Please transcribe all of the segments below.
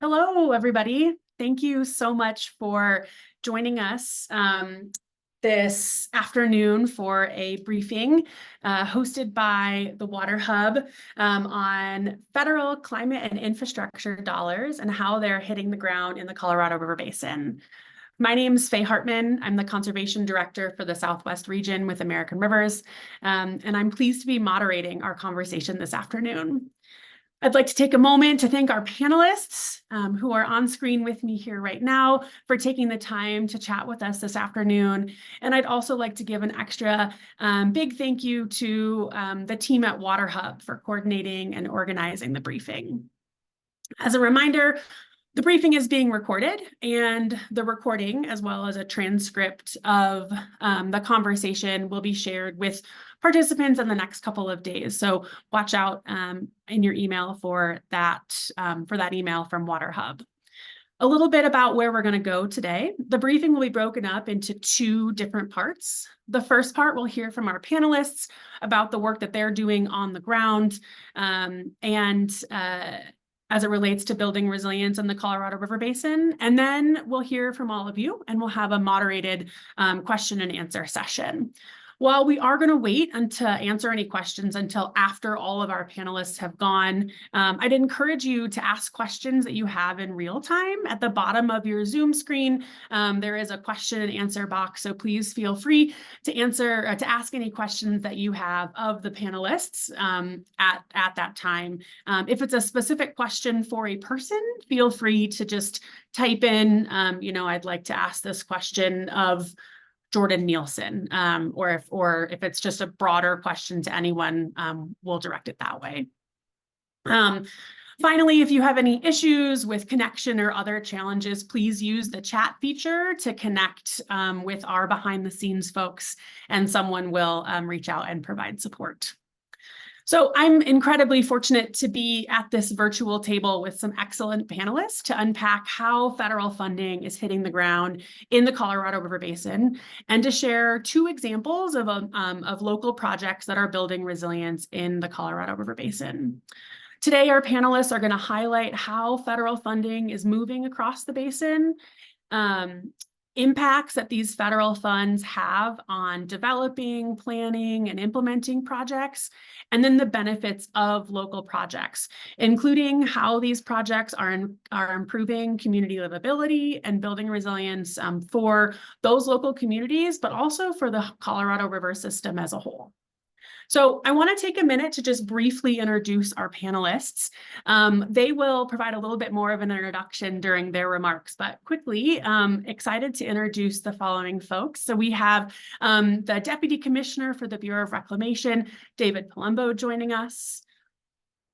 Hello, everybody. Thank you so much for joining us this afternoon for a briefing hosted by the Water Hub on federal climate and infrastructure dollars and how they're hitting the ground in the Colorado River Basin. My name is Faye Hartman. I'm the Conservation Director for the Southwest region with American Rivers, and I'm pleased to be moderating our conversation this afternoon. I'd like to take a moment to thank our panelists who are on screen with me here right now for taking the time to chat with us this afternoon. And I'd also like to give an extra big thank you to the team at Water Hub for coordinating and organizing the briefing. As a reminder, the briefing is being recorded, and the recording, as well as a transcript of the conversation, will be shared with participants in the next couple of days. So watch out in your email for that email from Water Hub. A little bit about where we're going to go today. The briefing will be broken up into two different parts. The first part, we'll hear from our panelists about the work that they're doing on the ground as it relates to building resilience in the Colorado River Basin. And then we'll hear from all of you, and we'll have a moderated question and answer session. While we are going to wait to answer any questions until after all of our panelists have gone, I'd encourage you to ask questions that you have in real time. At the bottom of your Zoom screen, there is a question and answer box, so please feel free to ask any questions that you have of the panelists at that time. If it's a specific question for a person, feel free to just type in, I'd like to ask this question of Jordan Nielsen, or if it's just a broader question to anyone, we'll direct it that way. Finally, if you have any issues with connection or other challenges, please use the chat feature to connect with our behind the scenes folks, and someone will reach out and provide support. So I'm incredibly fortunate to be at this virtual table with some excellent panelists to unpack how federal funding is hitting the ground in the Colorado River Basin, and to share two examples of local projects that are building resilience in the Colorado River Basin. Today, our panelists are going to highlight how federal funding is moving across the basin, impacts that these federal funds have on developing, planning, and implementing projects, and then the benefits of local projects, including how these projects are improving community livability and building resilience for those local communities, but also for the Colorado River system as a whole. So I want to take a minute to just briefly introduce our panelists. They will provide a little bit more of an introduction during their remarks, but quickly, excited to introduce the following folks. So we have the Deputy Commissioner for the Bureau of Reclamation, David Palumbo, joining us.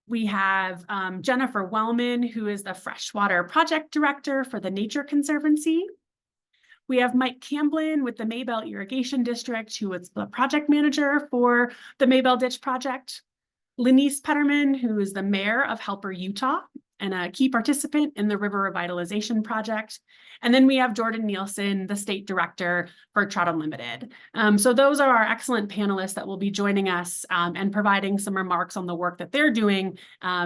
We have Jennifer Wellman, who is the Freshwater Project Director for the Nature Conservancy. We have Mike Camblin with the Maybell Irrigation District, who is the project manager for the Maybell Ditch Project. Lenice Petterman, who is the mayor of Helper, Utah, and a key participant in the River Revitalization Project. And then we have Jordan Nielsen, the state director for Trout Unlimited. So those are our excellent panelists that will be joining us and providing some remarks on the work that they're doing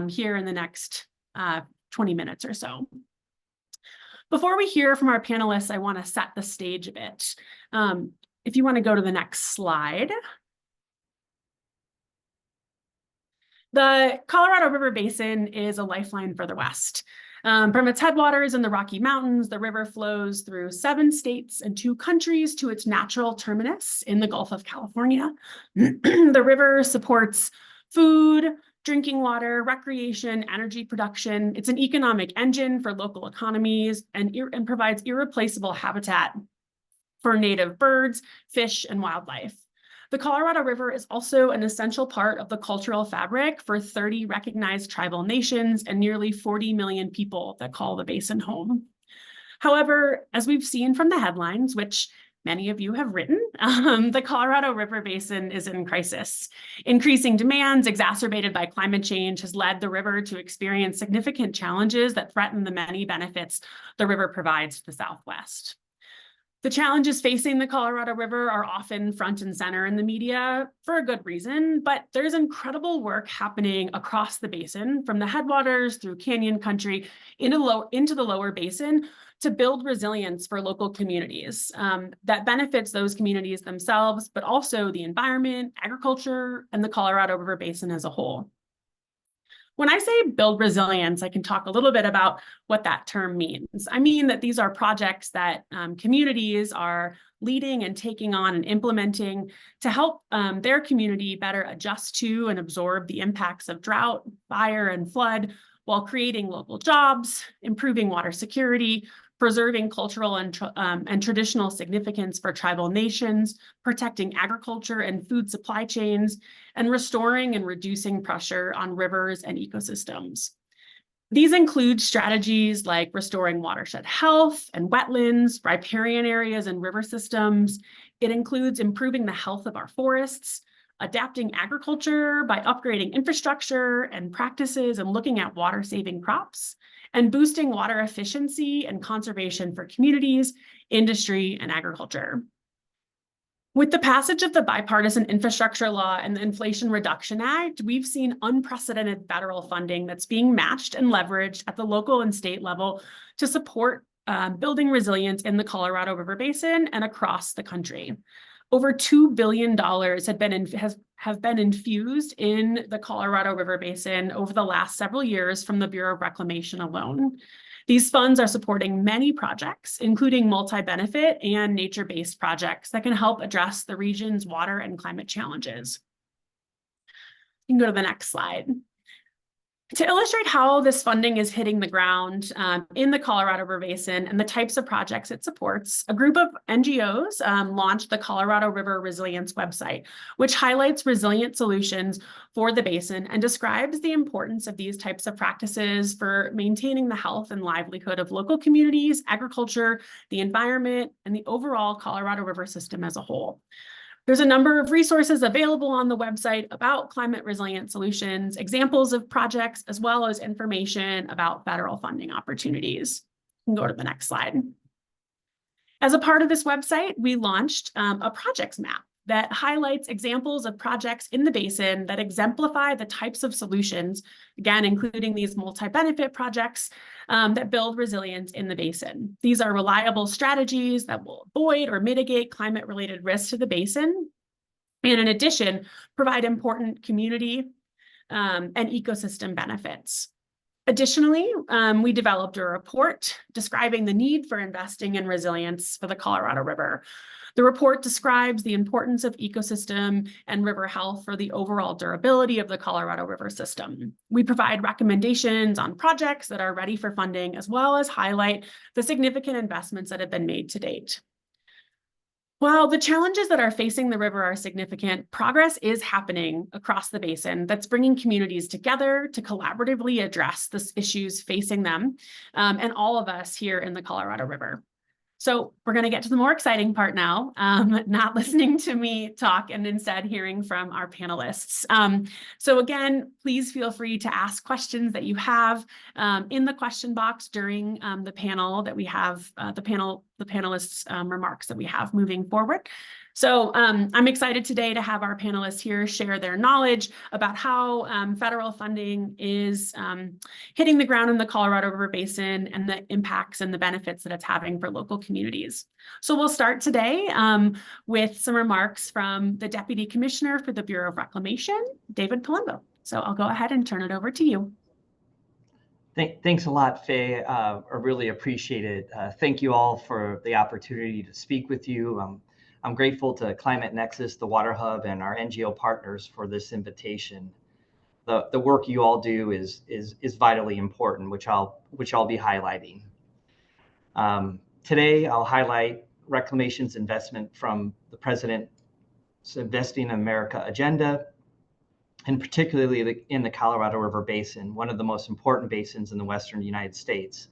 here in the next 20 minutes or so. Before we hear from our panelists, I want to set the stage a bit. If you want to go to the next slide. The Colorado River Basin is a lifeline for the West. From its headwaters in the Rocky Mountains, the river flows through 7 states and 2 countries to its natural terminus in the Gulf of California. The river supports food, drinking water, recreation, energy production. It's an economic engine for local economies and provides irreplaceable habitat for native birds, fish, and wildlife. The Colorado River is also an essential part of the cultural fabric for 30 recognized tribal nations and nearly 40 million people that call the basin home. However, as we've seen from the headlines, which many of you have written, the Colorado River Basin is in crisis. Increasing demands exacerbated by climate change has led the river to experience significant challenges that threaten the many benefits the river provides to the Southwest. The challenges facing the Colorado River are often front and center in the media for a good reason, but there's incredible work happening across the basin, from the headwaters through canyon country into the lower basin, to build resilience for local communities that benefits those communities themselves, but also the environment, agriculture, and the Colorado River Basin as a whole. When I say build resilience, I can talk a little bit about what that term means. I mean that these are projects that communities are leading and taking on and implementing to help their community better adjust to and absorb the impacts of drought, fire, and flood, while creating local jobs, improving water security, preserving cultural and traditional significance for tribal nations, protecting agriculture and food supply chains, and restoring and reducing pressure on rivers and ecosystems. These include strategies like restoring watershed health and wetlands, riparian areas and river systems. It includes improving the health of our forests, adapting agriculture by upgrading infrastructure and practices and looking at water-saving crops, and boosting water efficiency and conservation for communities, industry, and agriculture. With the passage of the Bipartisan Infrastructure Law and the Inflation Reduction Act, we've seen unprecedented federal funding that's being matched and leveraged at the local and state level to support building resilience in the Colorado River Basin and across the country. Over $2 billion have been infused in the Colorado River Basin over the last several years from the Bureau of Reclamation alone. These funds are supporting many projects, including multi-benefit and nature-based projects that can help address the region's water and climate challenges. You can go to the next slide. To illustrate how this funding is hitting the ground in the Colorado River Basin and the types of projects it supports, a group of NGOs launched the Colorado River Resilience website, which highlights resilient solutions for the basin and describes the importance of these types of practices for maintaining the health and livelihood of local communities, agriculture, the environment, and the overall Colorado River system as a whole. There's a number of resources available on the website about climate resilient solutions, examples of projects, as well as information about federal funding opportunities. You can go to the next slide. As a part of this website, we launched a projects map that highlights examples of projects in the basin that exemplify the types of solutions, again, including these multi-benefit projects that build resilience in the basin. These are reliable strategies that will avoid or mitigate climate-related risks to the basin, and in addition, provide important community and ecosystem benefits. Additionally, we developed a report describing the need for investing in resilience for the Colorado River. The report describes the importance of ecosystem and river health for the overall durability of the Colorado River system. We provide recommendations on projects that are ready for funding, as well as highlight the significant investments that have been made to date. While the challenges that are facing the river are significant, progress is happening across the basin that's bringing communities together to collaboratively address the issues facing them and all of us here in the Colorado River. So we're going to get to the more exciting part now, not listening to me talk and instead hearing from our panelists. So again, please feel free to ask questions that you have in the question box during the panel that we have, the panelists' remarks that we have moving forward. So I'm excited today to have our panelists here share their knowledge about how federal funding is hitting the ground in the Colorado River Basin and the impacts and the benefits that it's having for local communities. So we'll start today with some remarks from the Deputy Commissioner for the Bureau of Reclamation, David Palumbo. So I'll go ahead and turn it over to you. Thanks a lot, Faye. I really appreciate it. Thank you all for the opportunity to speak with you. I'm grateful to Climate Nexus, the Water Hub, and our NGO partners for this invitation. The work you all do is vitally important, which I'll be highlighting. Today, I'll highlight Reclamation's investment from the President's Investing in America agenda, and particularly in the Colorado River Basin, one of the most important basins in the Western United States.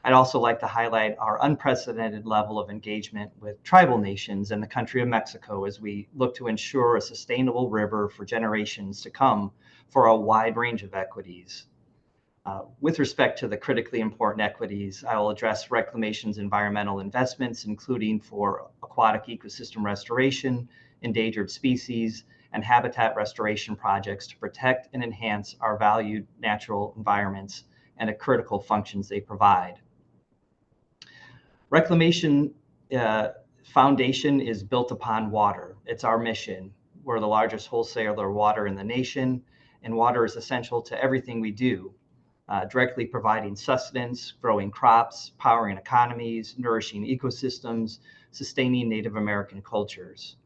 I'd also like to highlight our unprecedented level of engagement with tribal nations and the country of Mexico as we look to ensure a sustainable river for generations to come for a wide range of equities. With respect to the critically important equities, I will address reclamation's environmental investments, including for aquatic ecosystem restoration, endangered species, and habitat restoration projects to protect and enhance our valued natural environments and the critical functions they provide. Reclamation foundation is built upon water. It's our mission. We're the largest wholesaler of water in the nation, and water is essential to everything we do. Directly providing sustenance, growing crops, powering economies, nourishing ecosystems, sustaining Native American cultures.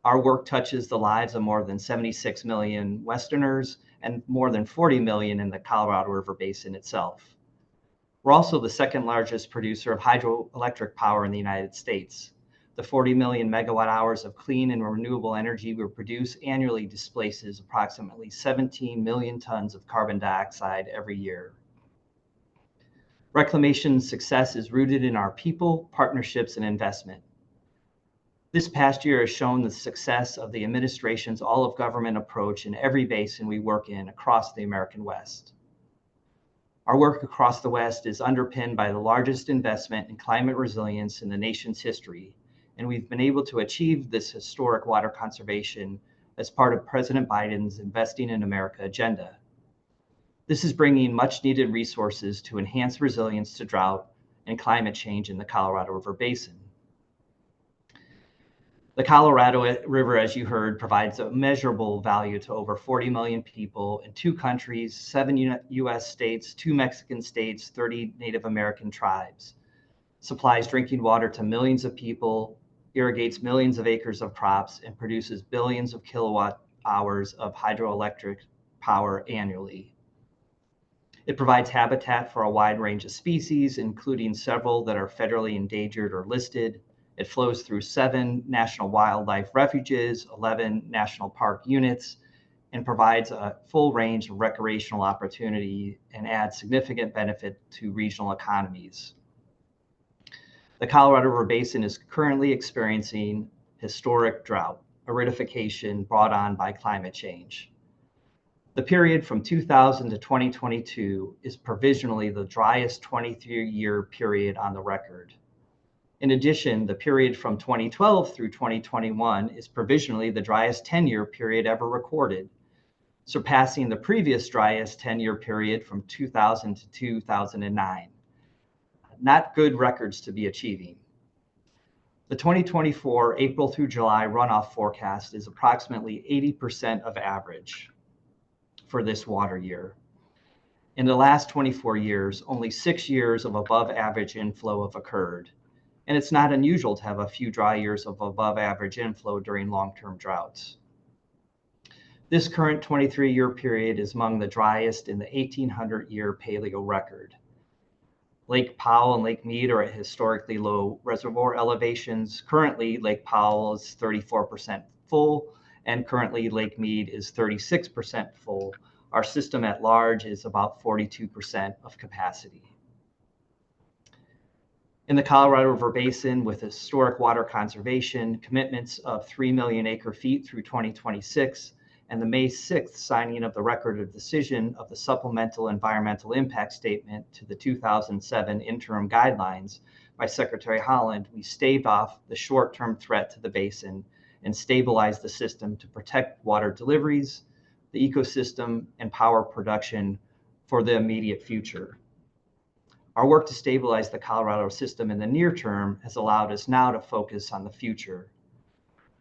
Our work touches the lives of more than 76 million Westerners and more than 40 million in the Colorado River Basin itself. We're also the second largest producer of hydroelectric power in the United States. The 40 million megawatt hours of clean and renewable energy we produce annually displaces approximately 17 million tons of carbon dioxide every year. Reclamation's success is rooted in our people, partnerships, and investment. This past year has shown the success of the administration's all-of-government approach in every basin we work in across the American West. Our work across the West is underpinned by the largest investment in climate resilience in the nation's history, and we've been able to achieve this historic water conservation as part of President Biden's Investing in America agenda. This is bringing much needed resources to enhance resilience to drought and climate change in the Colorado River Basin. The Colorado River, as you heard, provides a measurable value to over 40 million people in 2 countries, 7 US states, 2 Mexican states, 30 Native American tribes, supplies drinking water to millions of people, irrigates millions of acres of crops, and produces billions of kilowatt hours of hydroelectric power annually. It provides habitat for a wide range of species, including several that are federally endangered or listed. It flows through 7 national wildlife refuges, 11 national park units, and provides a full range of recreational opportunity and adds significant benefit to regional economies. The Colorado River Basin is currently experiencing historic drought, aridification brought on by climate change. The period from 2000 to 2022 is provisionally the driest 23-year period on the record. In addition, the period from 2012 through 2021 is provisionally the driest 10-year period ever recorded, surpassing the previous driest 10-year period from 2000 to 2009. Not good records to be achieving. The 2024 April through July runoff forecast is approximately 80% of average for this water year. In the last 24 years, only 6 years of above average inflow have occurred, and it's not unusual to have a few dry years of above average inflow during long-term droughts. This current 23-year period is among the driest in the 1800-year paleo record. Lake Powell and Lake Mead are at historically low reservoir elevations. Currently, Lake Powell is 34% full, and currently Lake Mead is 36% full. Our system at large is about 42% of capacity. In the Colorado River Basin, with historic water conservation, commitments of 3 million acre feet through 2026, and the May 6th signing of the record of decision of the Supplemental Environmental Impact Statement to the 2007 interim guidelines by Secretary Holland, we staved off the short-term threat to the basin and stabilized the system to protect water deliveries, the ecosystem, and power production for the immediate future. Our work to stabilize the Colorado system in the near term has allowed us now to focus on the future.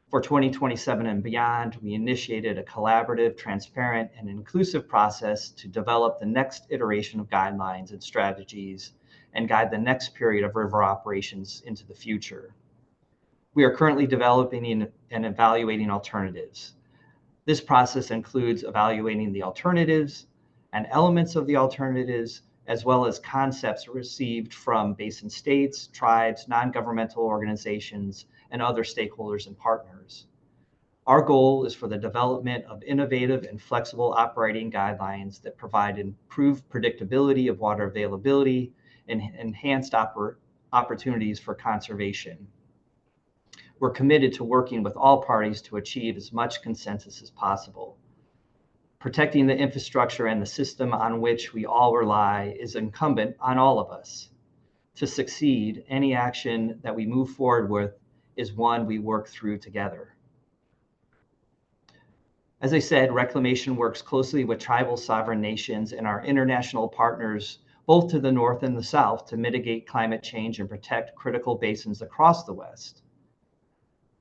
For 2027 and beyond, we initiated a collaborative, transparent, and inclusive process to develop the next iteration of guidelines and strategies and guide the next period of river operations into the future. We are currently developing and evaluating alternatives. This process includes evaluating the alternatives and elements of the alternatives, as well as concepts received from basin states, tribes, non-governmental organizations, and other stakeholders and partners. Our goal is for the development of innovative and flexible operating guidelines that provide improved predictability of water availability and enhanced opportunities for conservation. We're committed to working with all parties to achieve as much consensus as possible. Protecting the infrastructure and the system on which we all rely is incumbent on all of us. To succeed, any action that we move forward with is one we work through together. As I said, Reclamation works closely with tribal sovereign nations and our international partners, both to the north and the south, to mitigate climate change and protect critical basins across the West.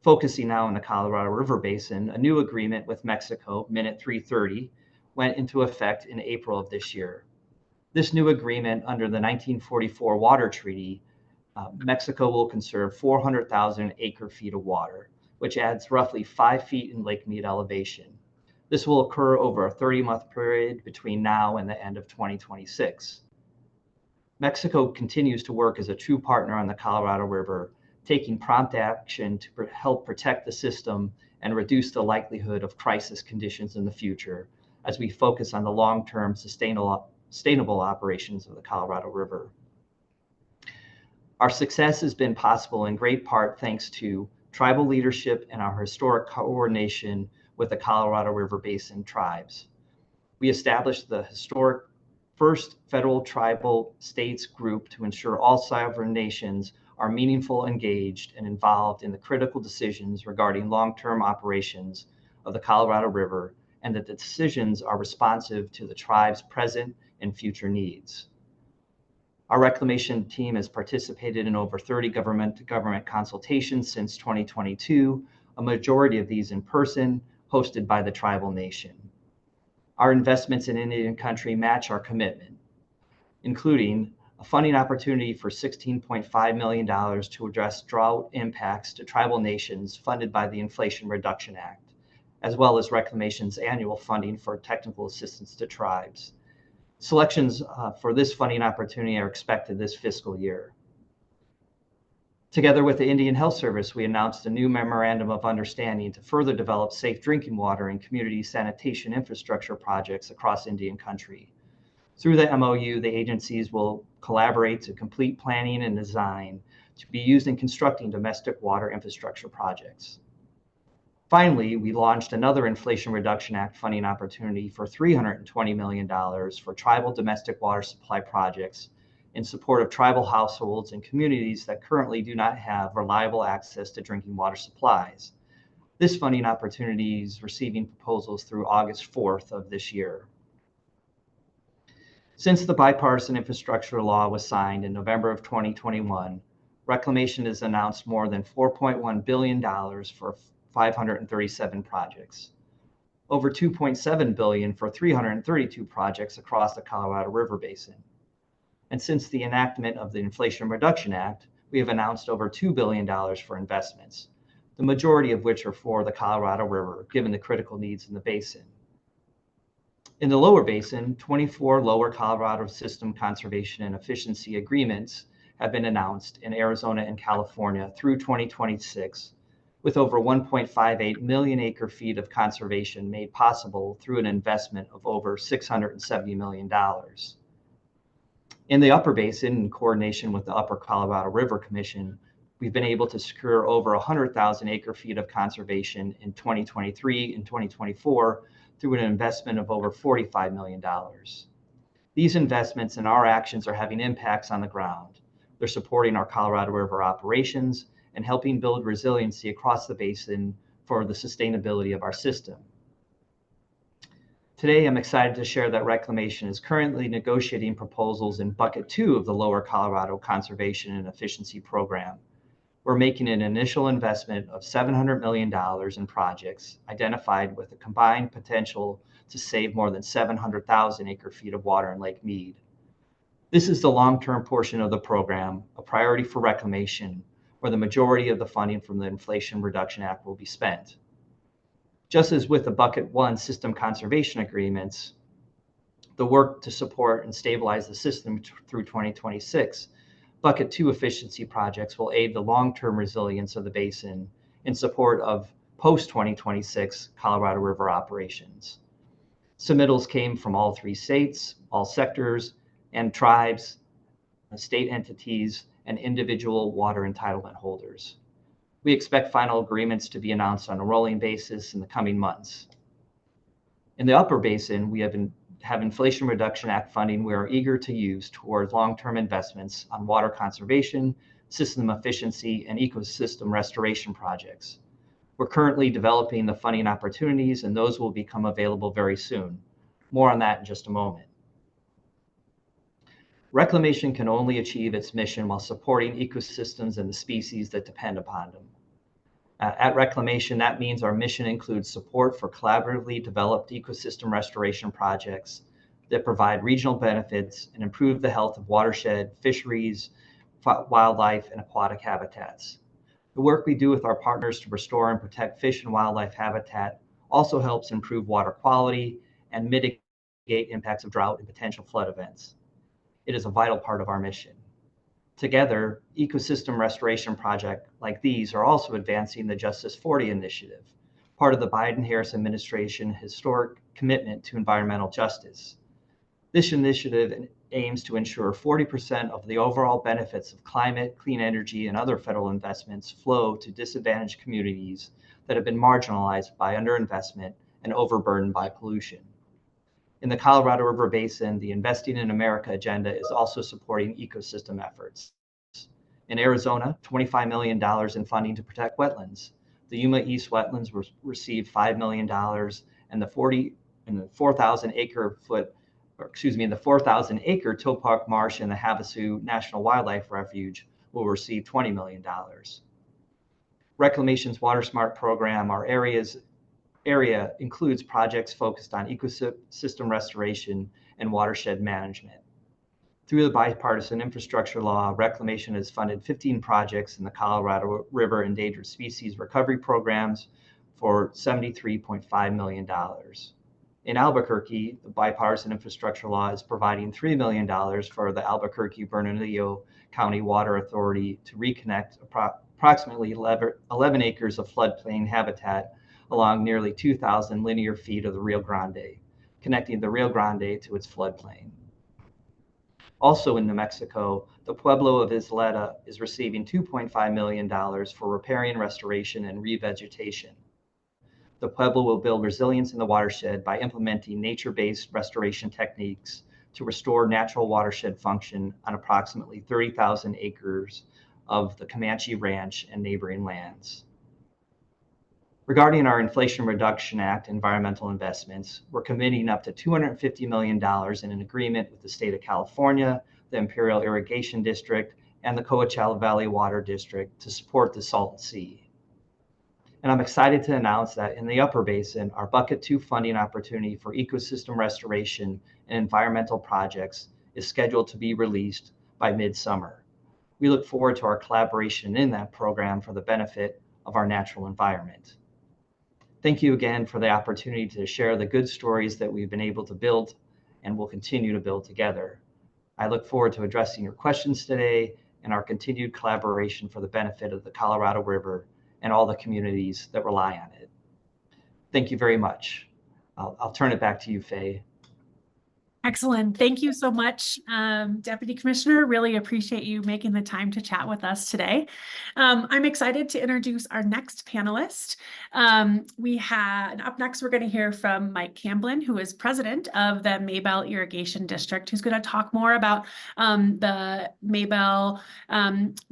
Focusing now on the Colorado River Basin, a new agreement with Mexico, Minute 330, went into effect in April of this year. This new agreement under the 1944 Water Treaty, Mexico will conserve 400,000 acre-feet of water, which adds roughly 5 feet in Lake Mead elevation. This will occur over a 30-month period between now and the end of 2026. Mexico continues to work as a true partner on the Colorado River, taking prompt action to help protect the system and reduce the likelihood of crisis conditions in the future as we focus on the long-term sustainable operations of the Colorado River. Our success has been possible in great part thanks to tribal leadership and our historic coordination with the Colorado River Basin tribes. We established the historic first federal tribal states group to ensure all sovereign nations are meaningful, engaged, and involved in the critical decisions regarding long-term operations of the Colorado River, and that the decisions are responsive to the tribe's present and future needs. Our reclamation team has participated in over 30 government-to-government consultations since 2022, a majority of these in person, hosted by the tribal nation. Our investments in Indian country match our commitment, including a funding opportunity for $16.5 million to address drought impacts to tribal nations funded by the Inflation Reduction Act, as well as Reclamation's annual funding for technical assistance to tribes. Selections for this funding opportunity are expected this fiscal year. Together with the Indian Health Service, we announced a new memorandum of understanding to further develop safe drinking water and community sanitation infrastructure projects across Indian country. Through the MOU, the agencies will collaborate to complete planning and design to be used in constructing domestic water infrastructure projects. Finally, we launched another Inflation Reduction Act funding opportunity for $320 million for tribal domestic water supply projects in support of tribal households and communities that currently do not have reliable access to drinking water supplies. This funding opportunity is receiving proposals through August 4th of this year. Since the bipartisan infrastructure law was signed in November of 2021, Reclamation has announced more than $4.1 billion for 537 projects, over $2.7 billion for 332 projects across the Colorado River Basin. And since the enactment of the Inflation Reduction Act, we have announced over $2 billion for investments, the majority of which are for the Colorado River, given the critical needs in the basin. In the lower basin, 24 lower Colorado system conservation and efficiency agreements have been announced in Arizona and California through 2026, with over 1.58 million acre-feet of conservation made possible through an investment of over $670 million. In the upper basin, in coordination with the Upper Colorado River Commission, we've been able to secure over 100,000 acre-feet of conservation in 2023 and 2024 through an investment of over $45 million. These investments and our actions are having impacts on the ground. They're supporting our Colorado River operations and helping build resiliency across the basin for the sustainability of our system. Today, I'm excited to share that Reclamation is currently negotiating proposals in Bucket 2 of the Lower Colorado Conservation and Efficiency Program. We're making an initial investment of $700 million in projects identified with a combined potential to save more than 700,000 acre-feet of water in Lake Mead. This is the long-term portion of the program, a priority for Reclamation, where the majority of the funding from the Inflation Reduction Act will be spent. Just as with the Bucket 1 system conservation agreements, the work to support and stabilize the system through 2026, Bucket 2 efficiency projects will aid the long-term resilience of the basin in support of post-2026 Colorado River operations. Submittals came from all 3 states, all sectors, and tribes, state entities, and individual water entitlement holders. We expect final agreements to be announced on a rolling basis in the coming months. In the Upper Basin, we have Inflation Reduction Act funding we are eager to use towards long-term investments on water conservation, system efficiency, and ecosystem restoration projects. We're currently developing the funding opportunities, and those will become available very soon. More on that in just a moment. Reclamation can only achieve its mission while supporting ecosystems and the species that depend upon them. At Reclamation, that means our mission includes support for collaboratively developed ecosystem restoration projects that provide regional benefits and improve the health of watershed, fisheries, wildlife, and aquatic habitats. The work we do with our partners to restore and protect fish and wildlife habitat also helps improve water quality and mitigate impacts of drought and potential flood events. It is a vital part of our mission. Together, ecosystem restoration projects like these are also advancing the Justice 40 initiative, part of the Biden-Harris administration historic commitment to environmental justice. This initiative aims to ensure 40% of the overall benefits of climate, clean energy, and other federal investments flow to disadvantaged communities that have been marginalized by underinvestment and overburdened by pollution. In the Colorado River Basin, the Investing in America agenda is also supporting ecosystem efforts. In Arizona, $25 million in funding to protect wetlands. The Yuma East Wetlands received $5 million, and the 4,000 acre Topok Marsh and the Havasu National Wildlife Refuge will receive $20 million. Reclamation's Water Smart program, our area includes projects focused on ecosystem restoration and watershed management. Through the bipartisan infrastructure law, Reclamation has funded 15 projects in the Colorado River Endangered Species Recovery Programs for $73.5 million. In Albuquerque, the bipartisan infrastructure law is providing $3 million for the Albuquerque-Bernalillo County Water Authority to reconnect approximately 11 acres of floodplain habitat along nearly 2,000 linear feet of the Rio Grande, connecting the Rio Grande to its floodplain. Also in New Mexico, the Pueblo of Isleta is receiving $2.5 million for repairing, restoration, and revegetation. The Pueblo will build resilience in the watershed by implementing nature-based restoration techniques to restore natural watershed function on approximately 30,000 acres of the Comanche Ranch and neighboring lands. Regarding our Inflation Reduction Act environmental investments, we're committing up to $250 million in an agreement with the state of California, the Imperial Irrigation District, and the Coachella Valley Water District to support the Salton Sea. And I'm excited to announce that in the Upper Basin, our Bucket 2 funding opportunity for ecosystem restoration and environmental projects is scheduled to be released by midsummer. We look forward to our collaboration in that program for the benefit of our natural environment. Thank you again for the opportunity to share the good stories that we've been able to build and will continue to build together. I look forward to addressing your questions today and our continued collaboration for the benefit of the Colorado River and all the communities that rely on it. Thank you very much. I'll turn it back to you, Faye. Excellent. Thank you so much, Deputy Commissioner. Really appreciate you making the time to chat with us today. I'm excited to introduce our next panelist. Up next, we're going to hear from Mike Camblin, who is president of the Maybell Irrigation District, who's going to talk more about the Maybell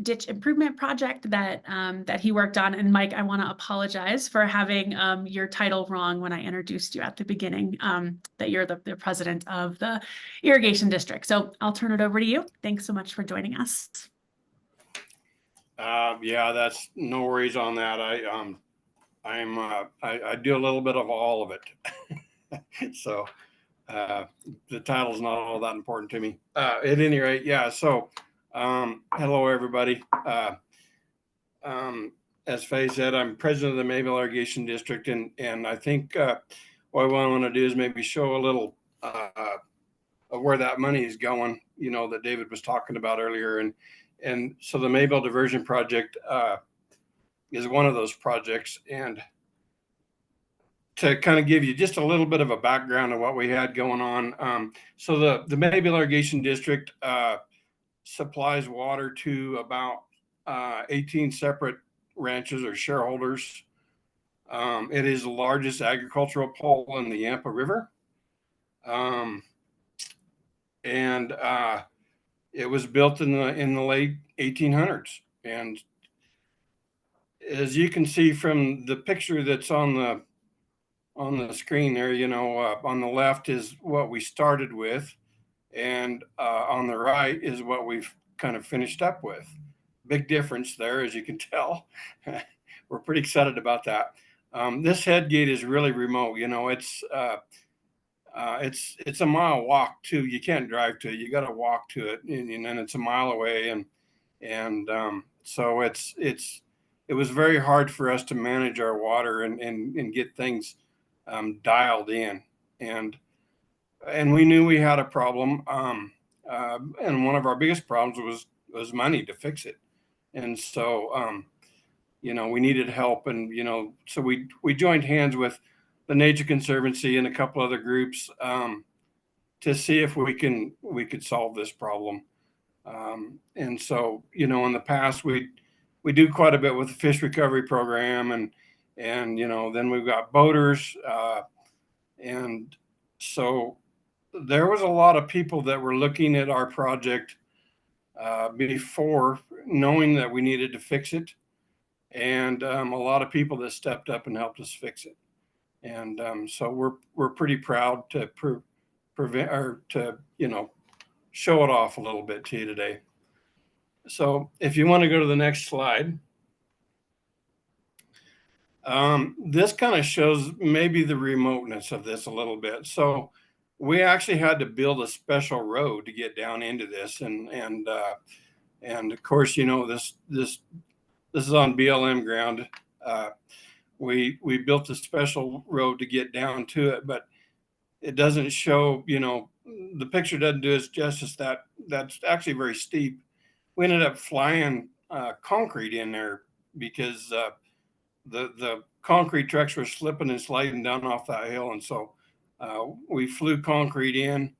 ditch improvement project that he worked on. And Mike, I want to apologize for having your title wrong when I introduced you at the beginning, that you're the president of the irrigation district. So I'll turn it over to you. Thanks so much for joining us. Yeah, that's no worries on that. I do a little bit of all of it. So the title's not all that important to me. At any rate, yeah. So hello, everybody. As Faye said, I'm president of the Maybell Irrigation District, and I think what I want to do is maybe show a little of where that money is going, that David was talking about earlier. And so the Maybell Diversion Project is one of those projects. And to kind of give you just a little bit of a background of what we had going on. So the Maybell Irrigation District supplies water to about 18 separate ranches or shareholders It is the largest agricultural pole in the Yampa River. And it was built in the late 1800s. And as you can see from the picture that's on the screen there, on the left is what we started with, and on the right is what we've kind of finished up with. Big difference there, as you can tell. We're pretty excited about that. This head gate is really remote. It's a mile walk too. You can't drive to it. You got to walk to it, and then it's a mile away, and so it was very hard for us to manage our water and get things dialed in, and we knew we had a problem, and one of our biggest problems was money to fix it, and so we needed help, and so we joined hands with the Nature Conservancy and a couple other groups to see if we could solve this problem. And so, in the past, we do quite a bit with the fish recovery program, and then we've got boaters, and so there was a lot of people that were looking at our project before, knowing that we needed to fix it, and a lot of people that stepped up and helped us fix it. And so we're pretty proud to prevent, or to show it off a little bit to you today. So if you want to go to the next slide, this kind of shows maybe the remoteness of this a little bit. So we actually had to build a special road to get down into this, and of course, this is on BLM ground. We built a special road to get down to it, but it doesn't show, the picture doesn't do us justice. That's actually very steep. We ended up flying concrete in there because the concrete trucks were slipping and sliding down off that hill. And so we flew concrete in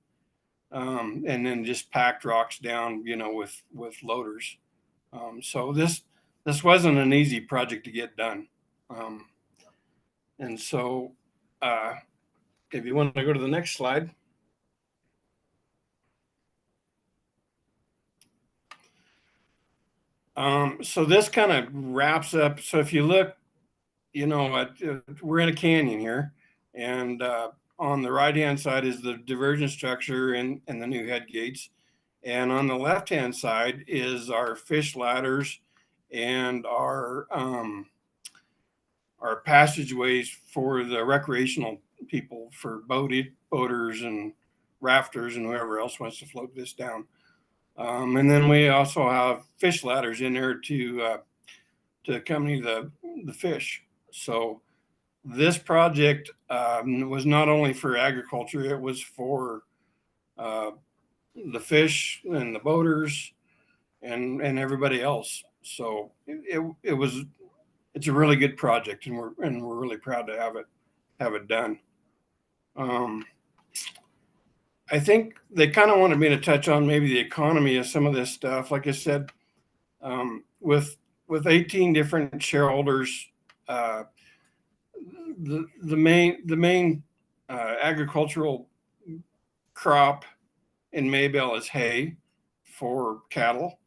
and then just packed rocks down, with loaders. So this wasn't an easy project to get done. And so if you want to go to the next slide. So this kind of wraps up. So if you look, we're in a canyon here, and on the right-hand side is the diversion structure and the new head gates. And on the left-hand side is our fish ladders and our passageways for the recreational people, for boaters and rafters and whoever else wants to float this down. And then we also have fish ladders in there to accompany the fish. So this project was not only for agriculture, it was for the fish and the boaters and everybody else. So it's a really good project, and we're really proud to have it done. I think they kind of wanted me to touch on maybe the economy of some of this stuff. Like I said, with 18 different shareholders, the main agricultural crop in Maybelle is hay for cattle.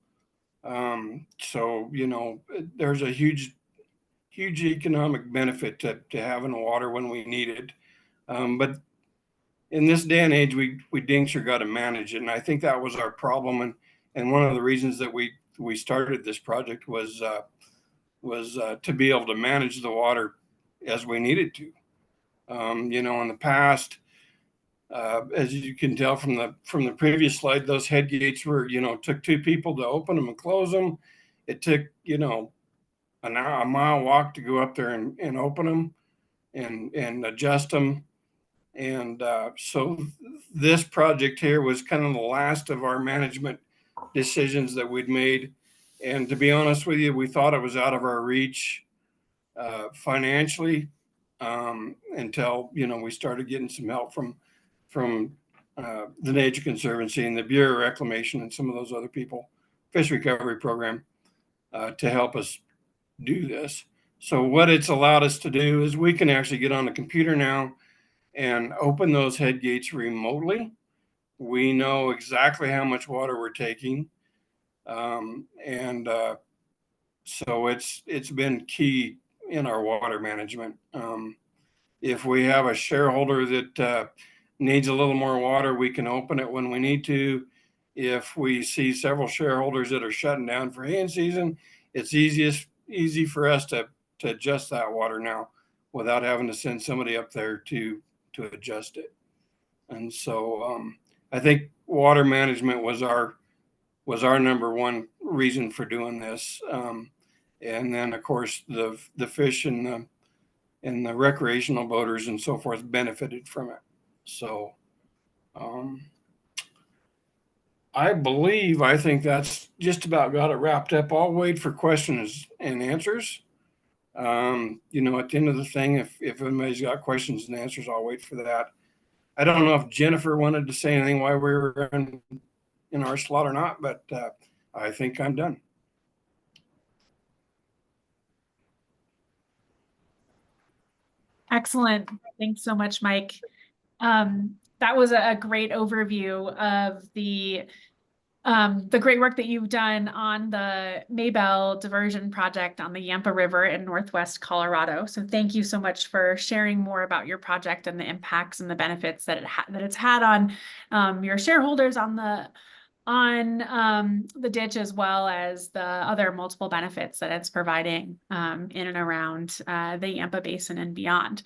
So there's a huge economic benefit to having water when we need it. But in this day and age, we dang sure got to manage it. And I think that was our problem. And one of the reasons that we started this project was to be able to manage the water as we needed to. In the past, as you can tell from the previous slide, those head gates were, took two people to open them and close them. It took, a mile walk to go up there and open them and adjust them. And so this project here was kind of the last of our management decisions that we'd made. And to be honest with you, we thought it was out of our reach financially until, we started getting some help from the Nature Conservancy and the Bureau of Reclamation and some of those other people, fish recovery program, to help us do this. So what it's allowed us to do is we can actually get on the computer now and open those head gates remotely. We know exactly how much water we're taking. So it's been key in our water management. If we have a shareholder that needs a little more water, we can open it when we need to. If we see several shareholders that are shutting down for haying season, it's easy for us to adjust that water now without having to send somebody up there to adjust it. And so I think water management was our number one reason for doing this. And then of course the fish and the recreational boaters and so forth benefited from it. So I think that's just about got it wrapped up. I'll wait for questions and answers. At the end of the thing, if anybody's got questions and answers, I'll wait for that. I don't know if Jennifer wanted to say anything while we were in our slot or not, but I think I'm done. Excellent. Thanks so much, Mike. That was a great overview of the great work that you've done on the Maybell diversion project on the Yampa River in Northwest Colorado. So thank you so much for sharing more about your project and the impacts and the benefits that it's had on your shareholders, on the ditch, as well as the other multiple benefits that it's providing in and around the Yampa Basin and beyond.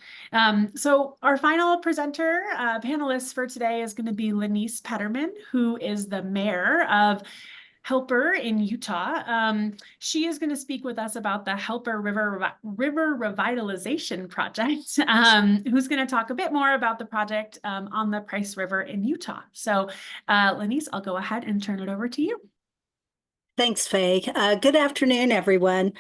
So our final presenter, panelist for today is going to be Lanice Petterman, who is the mayor of Helper in Utah. She is going to speak with us about the Helper River Revitalization Project, who's going to talk a bit more about the project on the Price River in Utah. So Lanice, I'll go ahead and turn it over to you. Thanks, Faye. Good afternoon, everyone.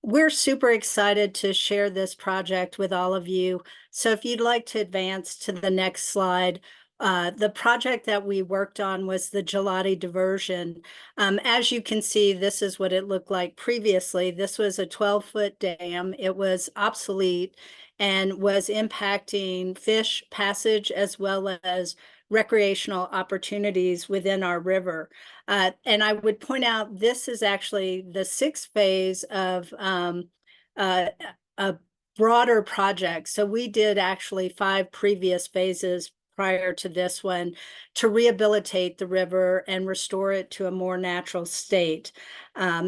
We're super excited to share this project with all of you. So if you'd like to advance to the next slide, the project that we worked on was the Gelati diversion. As you can see, this is what it looked like previously. This was a 12-foot dam. It was obsolete and was impacting fish passage as well as recreational opportunities within our river. And I would point out, this is actually the sixth phase of a broader project. So we did actually 5 previous phases prior to this one to rehabilitate the river and restore it to a more natural state.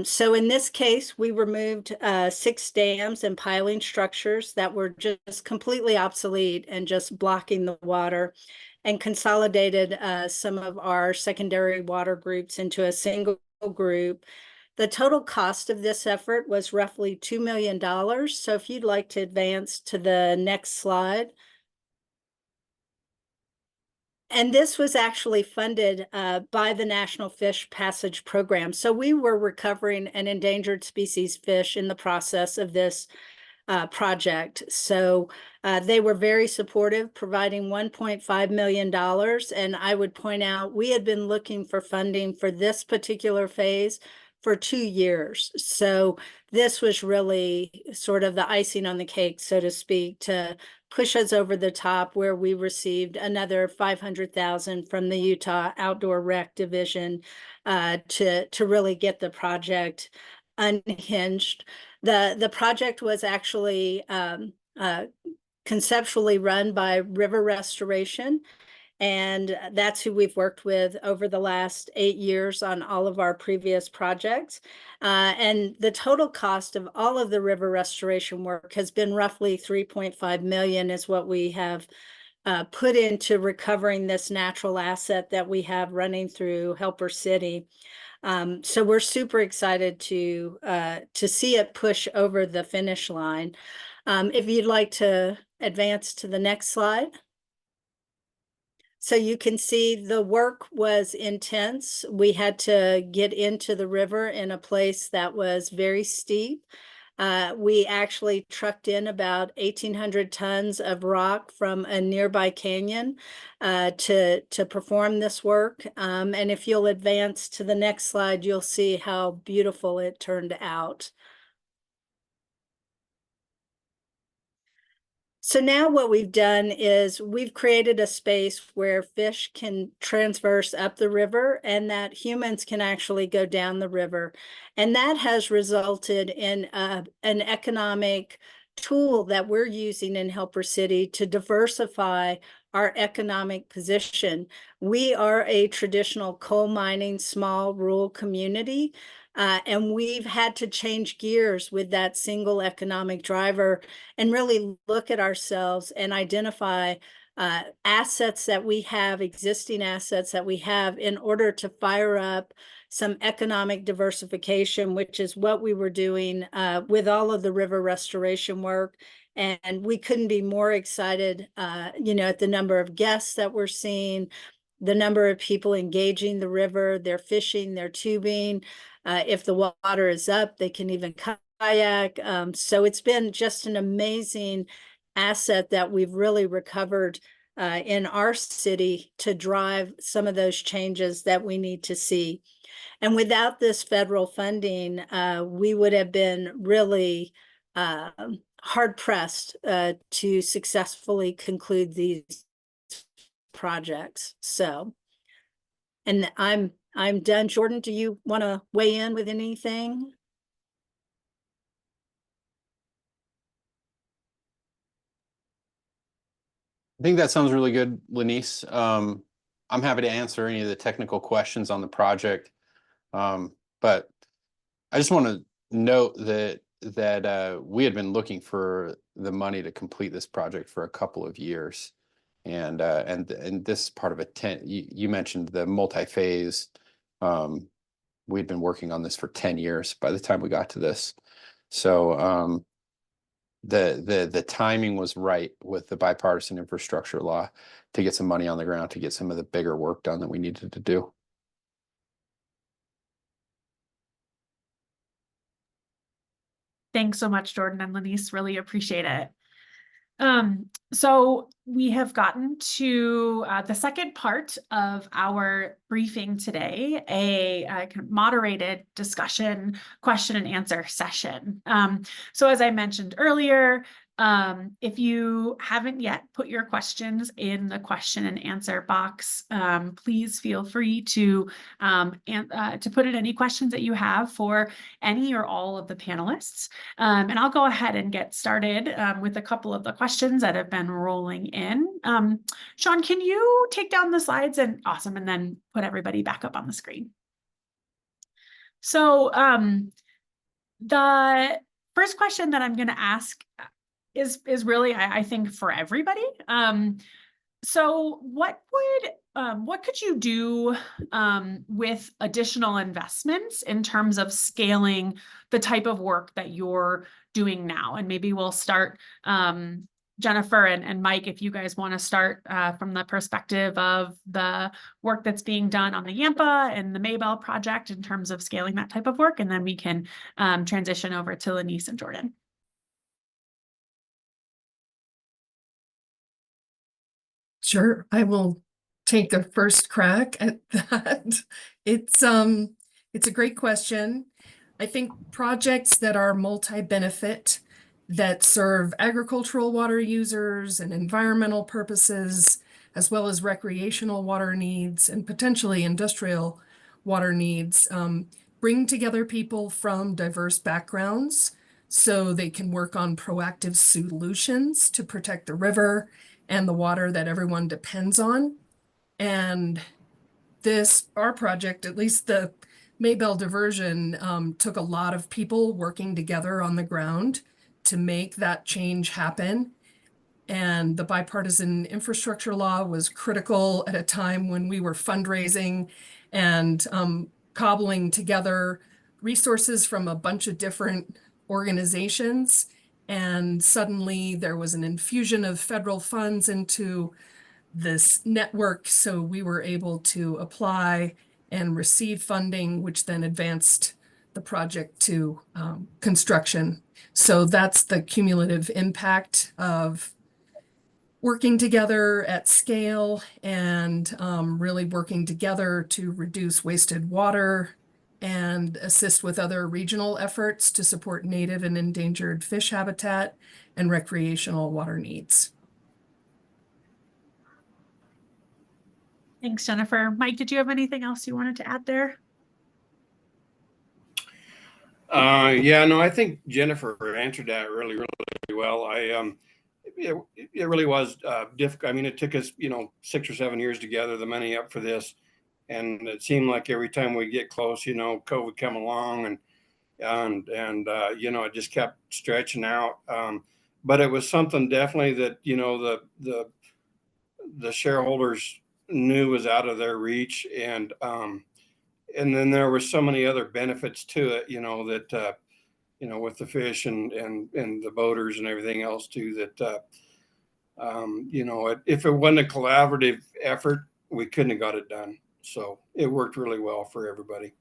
So in this case, we removed 6 dams and piling structures that were just completely obsolete and just blocking the water, and consolidated some of our secondary water groups into a single group. The total cost of this effort was roughly $2 million. So if you'd like to advance to the next slide. And this was actually funded by the National Fish Passage Program. So we were recovering an endangered species fish in the process of this project. So they were very supportive, providing $1.5 million. And I would point out, we had been looking for funding for this particular phase for 2 years. So this was really sort of the icing on the cake, so to speak, to push us over the top, where we received another $500,000 from the Utah Outdoor Rec Division to really get the project unhinged. The project was actually conceptually run by River Restoration, and that's who we've worked with over the last 8 years on all of our previous projects. And the total cost of all of the river restoration work has been roughly $3.5 million, is what we have put into recovering this natural asset that we have running through Helper City. So we're super excited to see it push over the finish line. If you'd like to advance to the next slide. So you can see the work was intense. We had to get into the river in a place that was very steep. We actually trucked in about 1,800 tons of rock from a nearby canyon to perform this work. And if you'll advance to the next slide, you'll see how beautiful it turned out. So now what we've done is we've created a space where fish can transverse up the river and that humans can actually go down the river. And that has resulted in an economic tool that we're using in Helper City to diversify our economic position. We are a traditional coal mining, small rural community. And we've had to change gears with that single economic driver and really look at ourselves and identify assets that we have, existing assets that we have, in order to fire up some economic diversification, which is what we were doing with all of the river restoration work. And we couldn't be more excited, at the number of guests that we're seeing, the number of people engaging the river, they're fishing, they're tubing. If the water is up, they can even kayak. So it's been just an amazing asset that we've really recovered in our city to drive some of those changes that we need to see. And without this federal funding, we would have been really hard pressed to successfully conclude these projects. So, and I'm done. Jordan, do you want to weigh in with anything? I think that sounds really good, Lanice. I'm happy to answer any of the technical questions on the project. But I just want to note that we had been looking for the money to complete this project for a couple of years. And this is part of you mentioned the multi-phase. We'd been working on this for 10 years by the time we got to this. So the timing was right with the bipartisan infrastructure law to get some money on the ground to get some of the bigger work done that we needed to do. Thanks so much, Jordan and Lanice. Really appreciate it. So we have gotten to the second part of our briefing today, a kind of moderated discussion, question and answer session. So as I mentioned earlier, if you haven't yet put your questions in the question and answer box, please feel free to put in any questions that you have for any or all of the panelists. And I'll go ahead and get started with a couple of the questions that have been rolling in. Sean, can you take down the slides? And awesome, and then put everybody back up on the screen. So the first question that I'm going to ask is really, I think, for everybody. So what could you do with additional investments in terms of scaling the type of work that you're doing now? And maybe we'll start, Jennifer and Mike, if you guys want to start from the perspective of the work that's being done on the Yampa and the Maybell project in terms of scaling that type of work, and then we can transition over to Lanice and Jordan. Sure, I will take a first crack at that. It's a great question. I think projects that are multi-benefit, that serve agricultural water users and environmental purposes, as well as recreational water needs and potentially industrial water needs, bring together people from diverse backgrounds so they can work on proactive solutions to protect the river and the water that everyone depends on. And our project, at least the Maybell diversion, took a lot of people working together on the ground to make that change happen. And the bipartisan infrastructure law was critical at a time when we were fundraising and cobbling together resources from a bunch of different organizations. And suddenly there was an infusion of federal funds into this network. So we were able to apply and receive funding, which then advanced the project to construction. So that's the cumulative impact of working together at scale and really working together to reduce wasted water and assist with other regional efforts to support native and endangered fish habitat and recreational water needs. Thanks, Jennifer. Mike, did you have anything else you wanted to add there? Yeah, no, I think Jennifer answered that really, really well. It really was difficult. I mean, it took us, 6 or 7 years to gather the money up for this, and it seemed like every time we get close, COVID come along, and it just kept stretching out. But it was something definitely that the shareholders knew was out of their reach, and then there were so many other benefits to it, that with the fish and the boaters and everything else too, that if it wasn't a collaborative effort, we couldn't have got it done. So it worked really well for everybody.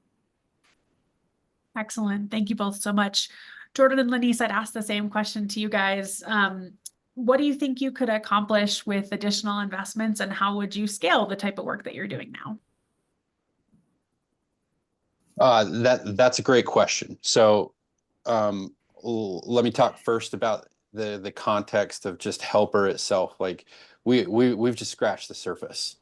Excellent. Thank you both so much. Jordan and Lenise, I'd ask the same question to you guys. What do you think you could accomplish with additional investments, and how would you scale the type of work that you're doing now? That's a great question. So let me talk first about the context of just Helper itself. Like we've just scratched the surface,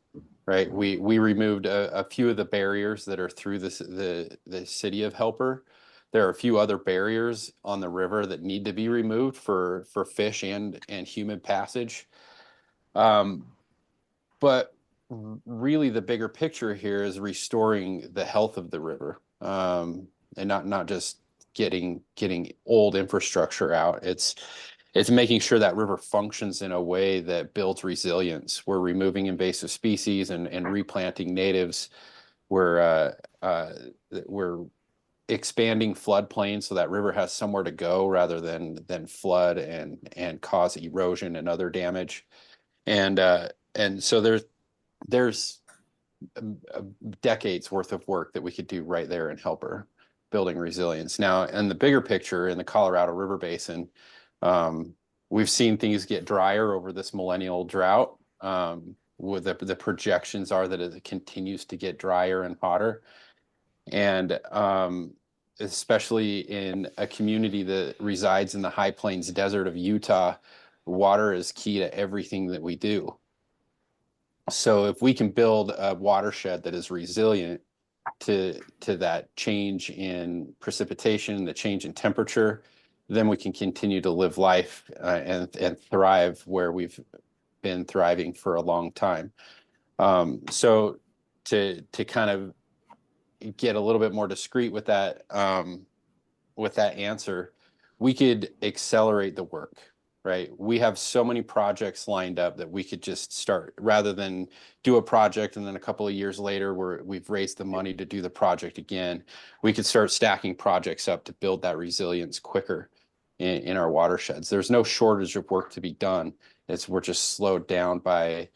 right? We removed a few of the barriers that are through the city of Helper. There are a few other barriers on the river that need to be removed for fish and human passage. But really the bigger picture here is restoring the health of the river, and not just getting old infrastructure out. It's making sure that river functions in a way that builds resilience. We're removing invasive species and replanting natives. We're expanding floodplains so that river has somewhere to go rather than flood and cause erosion and other damage. And so there's decades worth of work that we could do right there in Helper, building resilience. Now, in the bigger picture, in the Colorado River Basin, we've seen things get drier over this millennial drought. With the projections are that it continues to get drier and hotter. And especially in a community that resides in the high plains desert of Utah, water is key to everything that we do. So if we can build a watershed that is resilient to that change in precipitation, the change in temperature, then we can continue to live life and thrive where we've been thriving for a long time. So to kind of get a little bit more discreet with that answer, we could accelerate the work, right? We have so many projects lined up that we could just start, rather than do a project and then a couple of years later we've raised the money to do the project again. We could start stacking projects up to build that resilience quicker in our watersheds. There's no shortage of work to be done. We're just slowed down by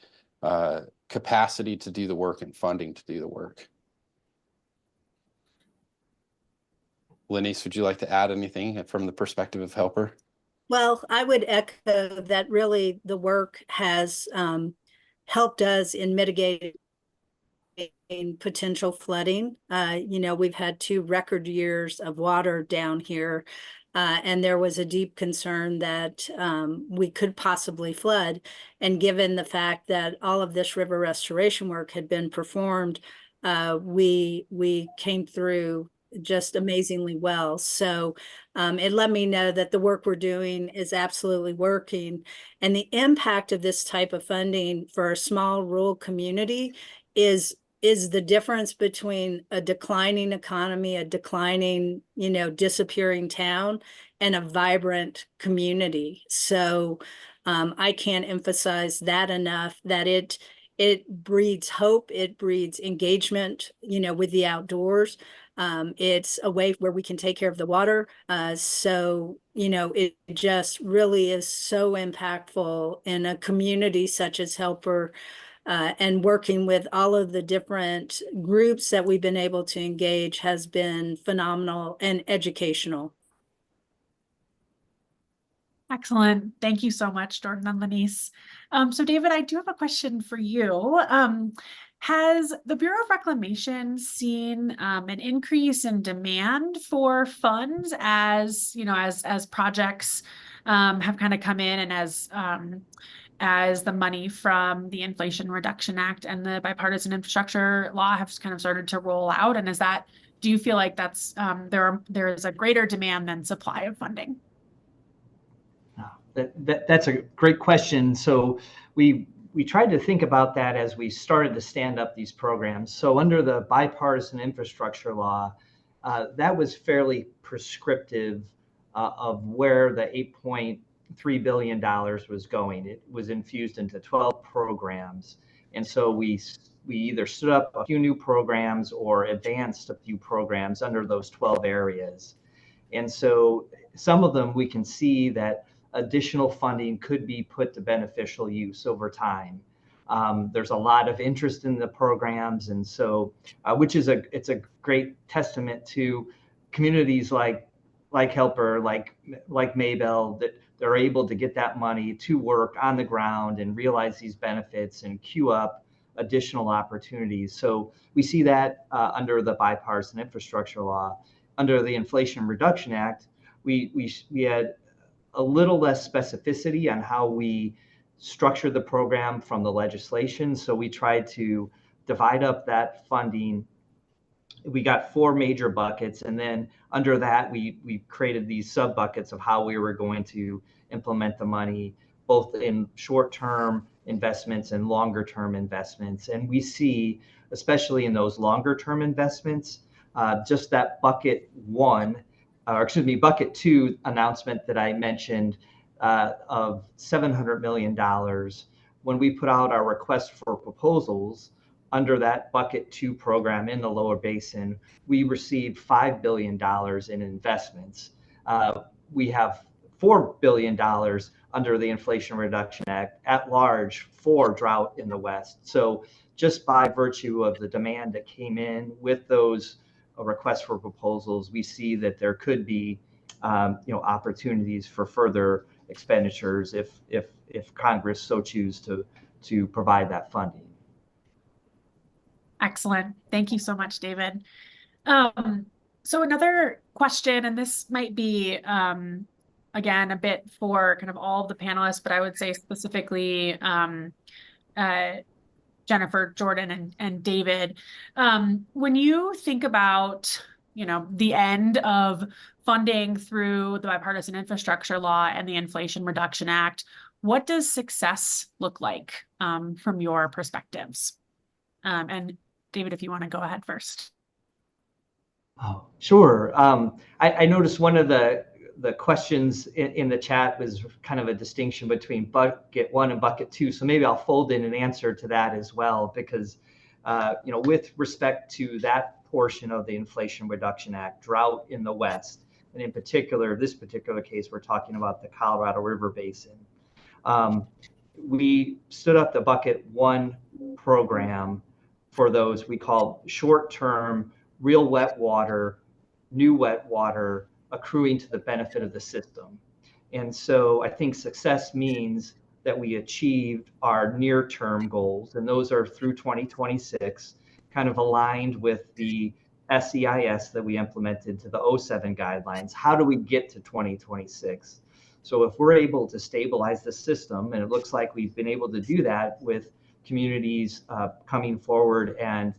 capacity to do the work and funding to do the work. Lenise, would you like to add anything from the perspective of Helper? Well, I would echo that really the work has helped us in mitigating potential flooding. We've had 2 record years of water down here, and there was a deep concern that we could possibly flood. And given the fact that all of this river restoration work had been performed, we came through just amazingly well. So it let me know that the work we're doing is absolutely working. And the impact of this type of funding for a small rural community is the difference between a declining economy, a declining, disappearing town, and a vibrant community. So I can't emphasize that enough, that it breeds hope, it breeds engagement, with the outdoors. It's a way where we can take care of the water. So, it just really is so impactful in a community such as Helper, and working with all of the different groups that we've been able to engage has been phenomenal and educational. Excellent. Thank you so much, Jordan and Lenise. So David, I do have a question for you. Has the Bureau of Reclamation seen an increase in demand for funds as, you know, as projects have kind of come in, and as the money from the Inflation Reduction Act and the bipartisan infrastructure law have kind of started to roll out? And do you feel like that's there is a greater demand than supply of funding? That's a great question. So we tried to think about that as we started to stand up these programs. So under the bipartisan infrastructure law, that was fairly prescriptive of where the $8.3 billion was going. It was infused into 12 programs. And so we either stood up a few new programs or advanced a few programs under those 12 areas. And so some of them we can see that additional funding could be put to beneficial use over time. There's a lot of interest in the programs, and so which is it's a great testament to communities like Helper, like Maybell, that they're able to get that money to work on the ground and realize these benefits and queue up additional opportunities. So we see that under the bipartisan infrastructure law. Under the Inflation Reduction Act, we had a little less specificity on how we structure the program from the legislation. So we tried to divide up that funding. We got 4 major buckets, and then under that, we created these sub buckets of how we were going to implement the money, both in short-term investments and longer-term investments. And we see, especially in those longer-term investments, just that bucket 2 announcement that I mentioned of $700 million. When we put out our request for proposals under that bucket 2 program in the lower basin, we received $5 billion in investments. We have $4 billion under the Inflation Reduction Act at large for drought in the West. So just by virtue of the demand that came in with those requests for proposals, we see that there could be opportunities for further expenditures if Congress so choose to provide that funding. Excellent. Thank you so much, David. So another question, and this might be, again, a bit for kind of all of the panelists, but I would say specifically Jennifer, Jordan, and David. When you think about, the end of funding through the bipartisan infrastructure law and the Inflation Reduction Act, what does success look like from your perspectives? And David, if you want to go ahead first. Oh, sure. I noticed one of the questions in the chat was kind of a distinction between bucket 1 and bucket 2. So maybe I'll fold in an answer to that as well, because with respect to that portion of the Inflation Reduction Act, drought in the West, and in particular, this particular case, we're talking about the Colorado River Basin. We stood up the bucket 1 program for those we call short-term, real wet water, new wet water, accruing to the benefit of the system. And so I think success means that we achieved our near-term goals, and those are through 2026, kind of aligned with the SEIS that we implemented to the 07 guidelines. How do we get to 2026? So if we're able to stabilize the system, and it looks like we've been able to do that with communities coming forward and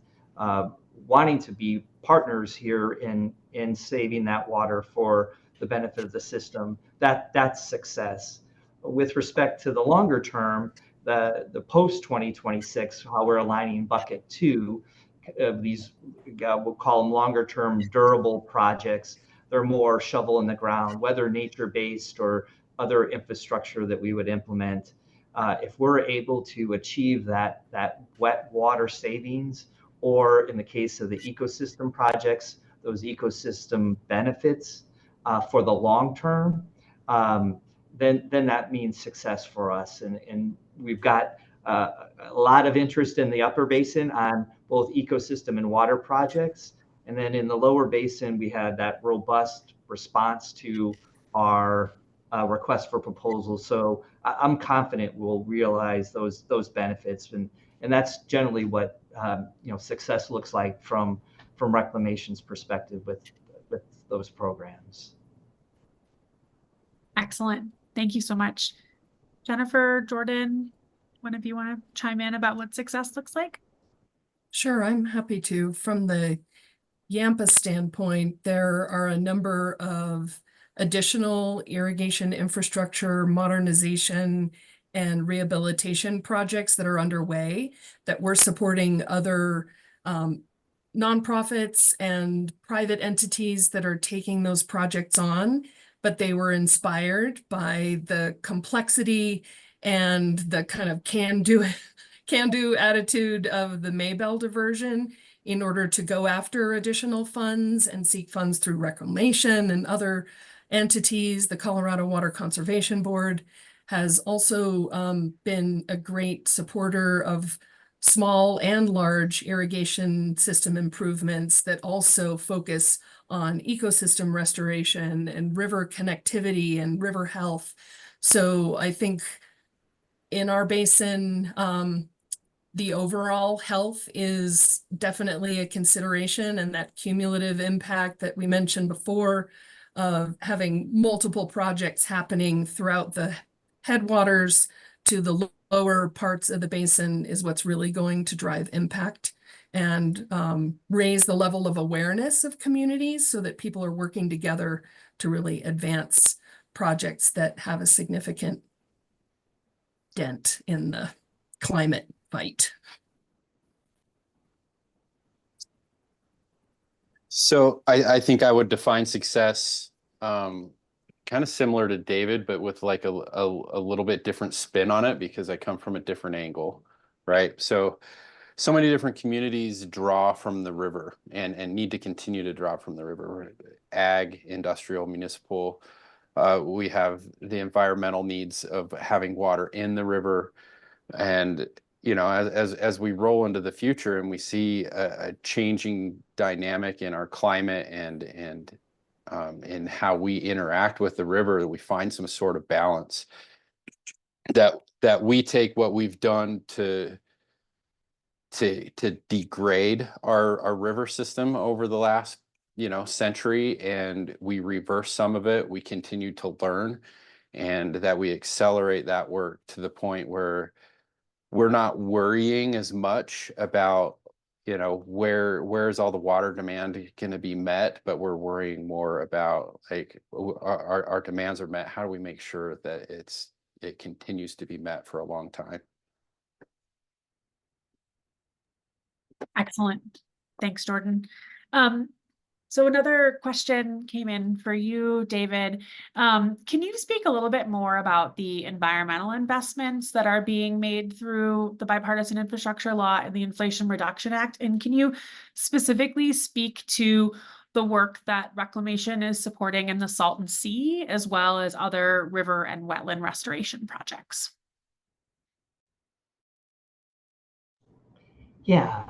wanting to be partners here in saving that water for the benefit of the system, that's success. With respect to the longer term, the post 2026, how we're aligning bucket 2 of these, we'll call them longer term durable projects. They're more shovel in the ground, whether nature based or other infrastructure that we would implement. If we're able to achieve that wet water savings, or in the case of the ecosystem projects, those ecosystem benefits for the long term, then that means success for us. And we've got a lot of interest in the upper basin on both ecosystem and water projects. And then in the lower basin, we had that robust response to our request for proposals. So I'm confident we'll realize those benefits, and that's generally what success looks like from Reclamation's perspective with those programs. Excellent. Thank you so much. Jennifer, Jordan, one of you want to chime in about what success looks like? Sure, I'm happy to. From the Yampa standpoint, there are a number of additional irrigation infrastructure modernization and rehabilitation projects that are underway that we're supporting other nonprofits and private entities that are taking those projects on, but they were inspired by the complexity and the kind of can-do attitude of the Maybell diversion in order to go after additional funds and seek funds through reclamation and other entities. The Colorado Water Conservation Board has also been a great supporter of small and large irrigation system improvements that also focus on ecosystem restoration and river connectivity and river health. So I think in our basin, the overall health is definitely a consideration, and that cumulative impact that we mentioned before of having multiple projects happening throughout the headwaters to the lower parts of the basin is what's really going to drive impact and raise the level of awareness of communities so that people are working together to really advance projects that have a significant dent in the climate fight. So I think I would define success kind of similar to David, but with like a little bit different spin on it because I come from a different angle, right? So many different communities draw from the river and need to continue to draw from the river. Ag, industrial, municipal. We have the environmental needs of having water in the river. And as we roll into the future and we see a changing dynamic in our climate and in how we interact with the river, we find some sort of balance that we take what we've done to degrade our river system over the last century, and we reverse some of it. We continue to learn, and that we accelerate that work to the point where we're not worrying as much about where's all the water demand going to be met, but we're worrying more about like our demands are met. How do we make sure that it continues to be met for a long time? Excellent. Thanks, Jordan. So another question came in for you, David. Can you speak a little bit more about the environmental investments that are being made through the Bipartisan Infrastructure Law and the Inflation Reduction Act? And can you specifically speak to the work that Reclamation is supporting in the Salton Sea, as well as other river and wetland restoration projects? Yeah,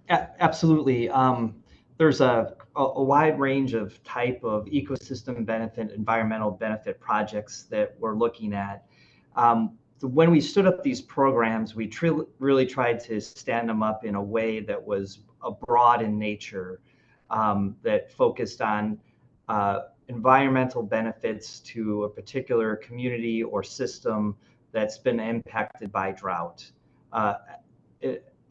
absolutely. There's a wide range of type of ecosystem benefit, environmental benefit projects that we're looking at. When we stood up these programs, we really tried to stand them up in a way that was broad in nature, that focused on environmental benefits to a particular community or system that's been impacted by drought.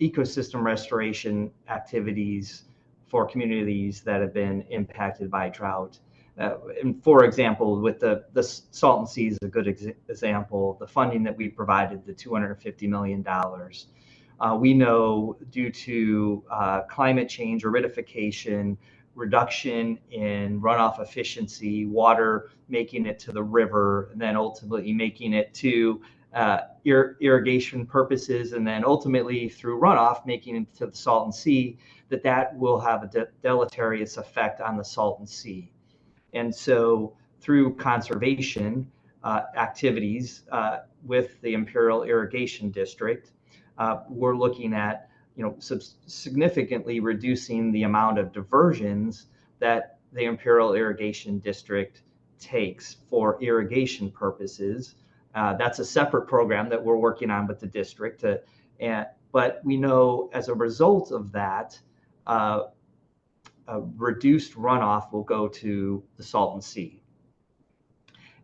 Ecosystem restoration activities for communities that have been impacted by drought. And for example, with the Salton Sea is a good example. The funding that we provided, the $250 million. We know due to climate change, aridification, reduction in runoff efficiency, water making it to the river, and then ultimately making it to irrigation purposes, and then ultimately through runoff making it to the Salton Sea, that will have a deleterious effect on the Salton Sea. And so through conservation activities with the Imperial Irrigation District, we're looking at significantly reducing the amount of diversions that the Imperial Irrigation District takes for irrigation purposes. That's a separate program that we're working on with the district. But we know as a result of that, reduced runoff will go to the Salton Sea.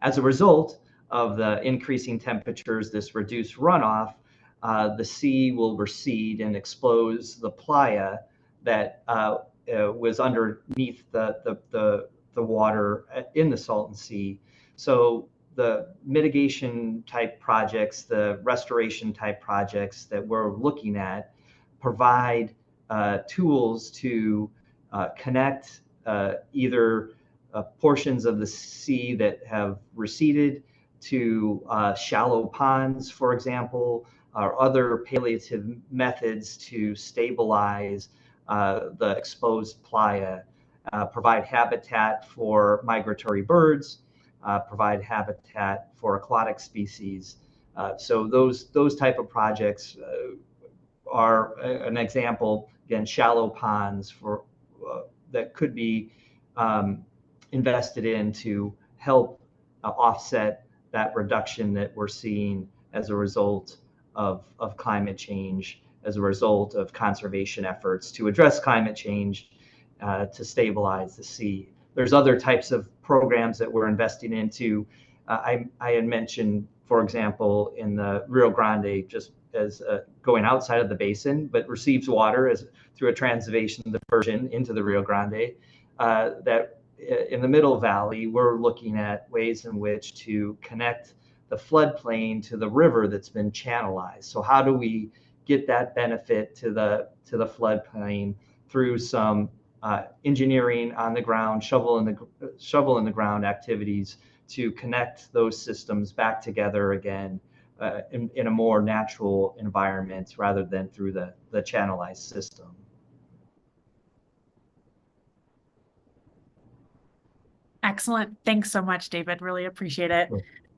As a result of the increasing temperatures, this reduced runoff, the sea will recede and expose the playa that was underneath the water in the Salton Sea. So the mitigation type projects, the restoration type projects that we're looking at provide tools to connect either portions of the sea that have receded to shallow ponds, for example, or other palliative methods to stabilize the exposed playa, provide habitat for migratory birds, provide habitat for aquatic species. So those type of projects are an example, again, shallow ponds for that could be invested in to help offset that reduction that we're seeing as a result of climate change, as a result of conservation efforts to address climate change, to stabilize the sea. There's other types of programs that we're investing into. I had mentioned, for example, in the Rio Grande, just as going outside of the basin, but receives water as through a transvasion diversion into the Rio Grande, that in the Middle Valley, we're looking at ways in which to connect the floodplain to the river that's been channelized. So how do we get that benefit to the floodplain through some engineering on the ground, shovel in the ground activities to connect those systems back together again in a more natural environment rather than through the channelized system. Excellent. Thanks so much, David. Really appreciate it.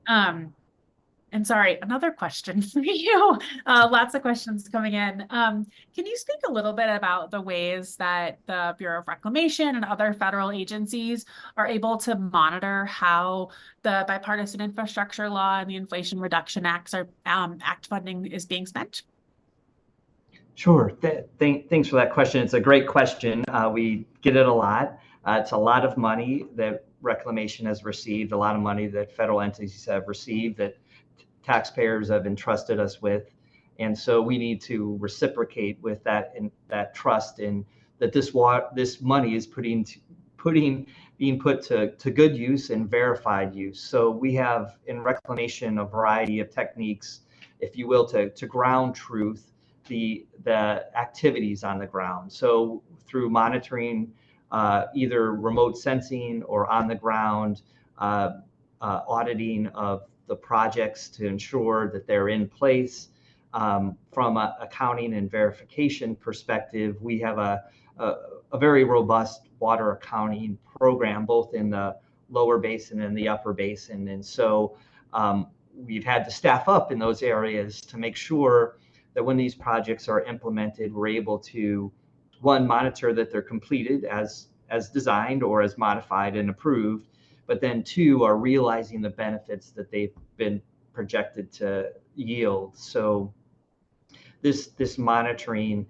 And sorry, another question for you. Lots of questions coming in. Can you speak a little bit about the ways that the Bureau of Reclamation and other federal agencies are able to monitor how the bipartisan infrastructure law and the Inflation Reduction Act funding is being spent? Sure. Thanks for that question. It's a great question. We get it a lot. It's a lot of money that Reclamation has received, a lot of money that federal entities have received that taxpayers have entrusted us with. And so we need to reciprocate with that and that trust in that this money is being put to good use and verified use. So we have in Reclamation a variety of techniques, if you will, to ground truth the activities on the ground. So through monitoring either remote sensing or on the ground auditing of the projects to ensure that they're in place. From an accounting and verification perspective, we have a very robust water accounting program, both in the lower basin and the upper basin. And so we've had to staff up in those areas to make sure that when these projects are implemented, we're able to, one, monitor that they're completed as designed or as modified and approved, but then two, are realizing the benefits that they've been projected to yield. So this monitoring,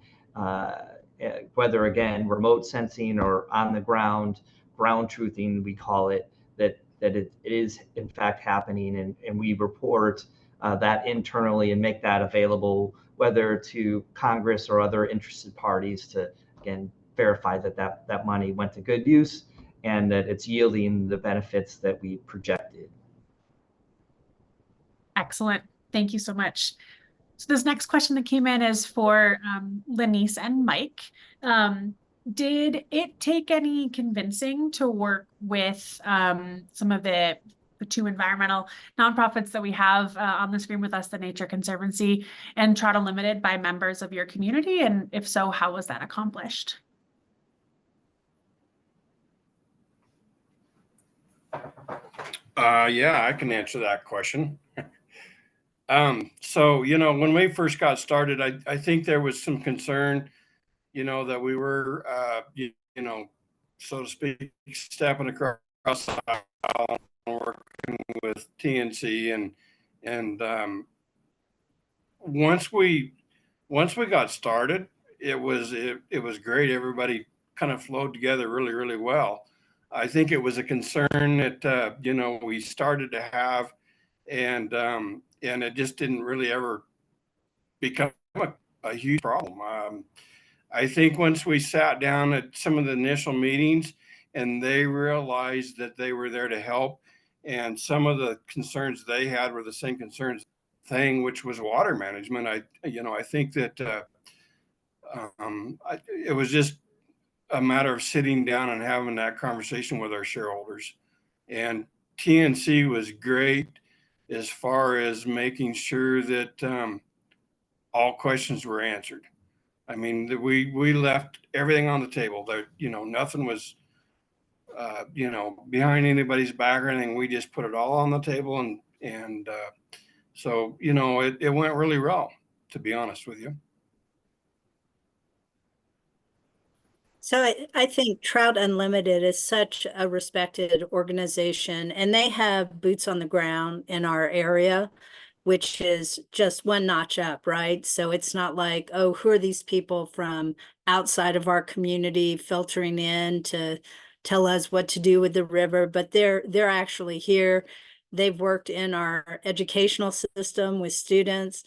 whether again remote sensing or on the ground truthing, we call it, that it is in fact happening, and we report that internally and make that available, whether to Congress or other interested parties, to again verify that money went to good use and that it's yielding the benefits that we projected. Excellent. Thank you so much. So this next question that came in is for Lenice and Mike. Did it take any convincing to work with some of the two environmental nonprofits that we have on the screen with us, the Nature Conservancy and Trout Unlimited, by members of your community? And if so, how was that accomplished? Yeah, I can answer that question. So, when we first got started, I think there was some concern, that we were, so to speak, stepping across the aisle working with TNC, and once we got started, it was great. Everybody kind of flowed together really well. I think it was a concern that we started to have, and it just didn't really ever become a huge problem. I think once we sat down at some of the initial meetings and they realized that they were there to help, and some of the concerns they had were the same concerns thing, which was water management. I think that it was just a matter of sitting down and having that conversation with our shareholders. And TNC was great as far as making sure that all questions were answered. I mean, we left everything on the table. There, nothing was, behind anybody's back or anything. We just put it all on the table, and so it went really well, to be honest with you. So I think Trout Unlimited is such a respected organization, and they have boots on the ground in our area, which is just one notch up, right? So it's not like, oh, who are these people from outside of our community filtering in to tell us what to do with the river, but they're actually here. They've worked in our educational system with students.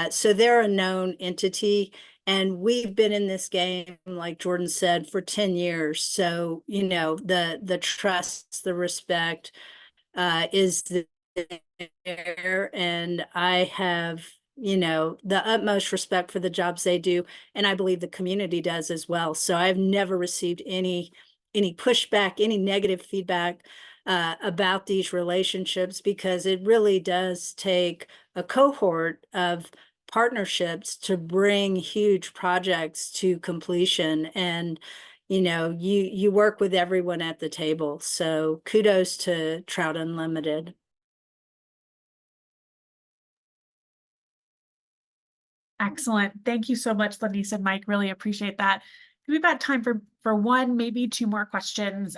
So they're a known entity. And we've been in this game, like Jordan said, for 10 years. So, the trust, the respect is there. And I have, the utmost respect for the jobs they do. And I believe the community does as well. So I've never received any pushback, any negative feedback about these relationships, because it really does take a cohort of partnerships to bring huge projects to completion. And you work with everyone at the table. So kudos to Trout Unlimited. Excellent. Thank you so much, Lenise and Mike. Really appreciate that. We've got time for one, maybe two more questions.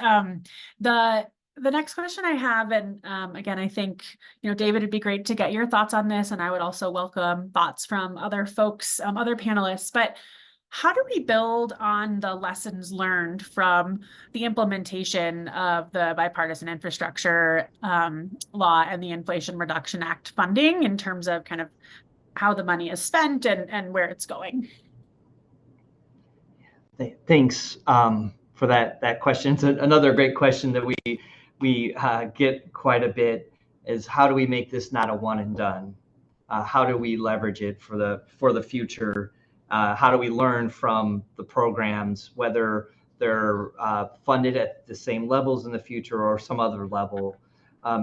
The next question I have, and again, I think, David, it'd be great to get your thoughts on this, and I would also welcome thoughts from other folks, other panelists, but how do we build on the lessons learned from the implementation of the bipartisan infrastructure law and the Inflation Reduction Act funding in terms of kind of how the money is spent and where it's going? Thanks for that question. It's another great question that we get quite a bit, is how do we make this not a one and done? How do we leverage it for the future? How do we learn from the programs, whether they're funded at the same levels in the future or some other level?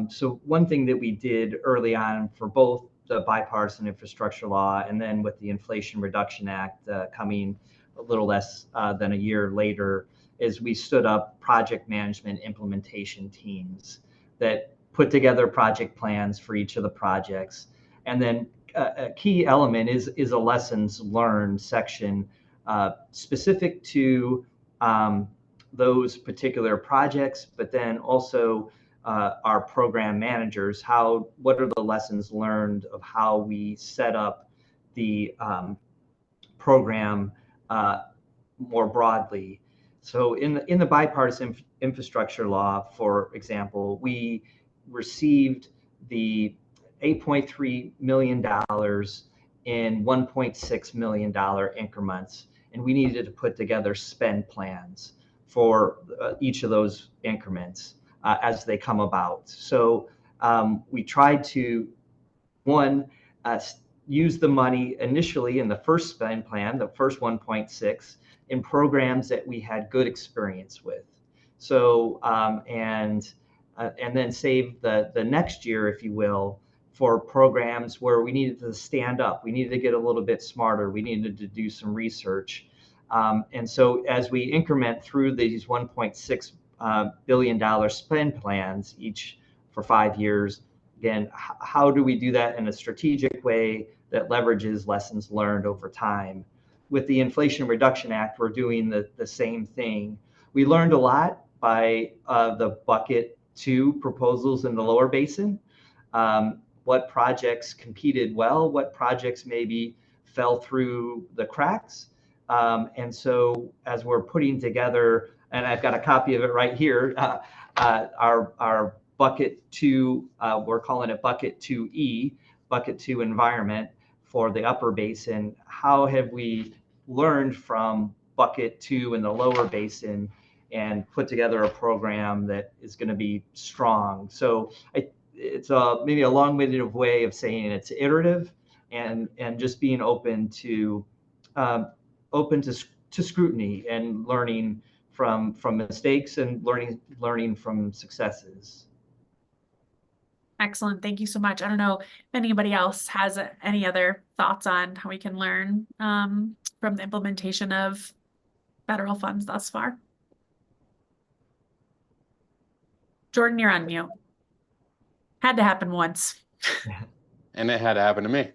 So one thing that we did early on for both the bipartisan infrastructure law and then with the Inflation Reduction Act coming a little less than a year later, is we stood up project management implementation teams that put together project plans for each of the projects. And then a key element is a lessons learned section specific to those particular projects, but then also our program managers, what are the lessons learned of how we set up the program more broadly. So in the bipartisan infrastructure law, for example, we received the $8.3 million in $1.6 million increments, and we needed to put together spend plans for each of those increments as they come about. So we tried to, use the money initially in the first spend plan, the first 1.6, in programs that we had good experience with. So and then save the next year, if you will, for programs where we needed to stand up. We needed to get a little bit smarter. We needed to do some research. And so as we increment through these $1.6 billion spend plans, each for 5 years, again, how do we do that in a strategic way that leverages lessons learned over time? With the Inflation Reduction Act, we're doing the same thing. We learned a lot by the bucket to proposals in the lower basin. What projects competed well, what projects maybe fell through the cracks. And so as we're putting together, and I've got a copy of it right here, our bucket 2, we're calling it bucket 2E, bucket 2 environment for the upper basin. How have we learned from bucket 2 in the lower basin and put together a program that is going to be strong? So it's maybe a long-winded way of saying it's iterative, and just being open to scrutiny and learning from mistakes and learning from successes. Excellent. Thank you so much. I don't know if anybody else has any other thoughts on how we can learn from the implementation of federal funds thus far. Jordan, you're on mute. Had to happen once. And it had to happen to me.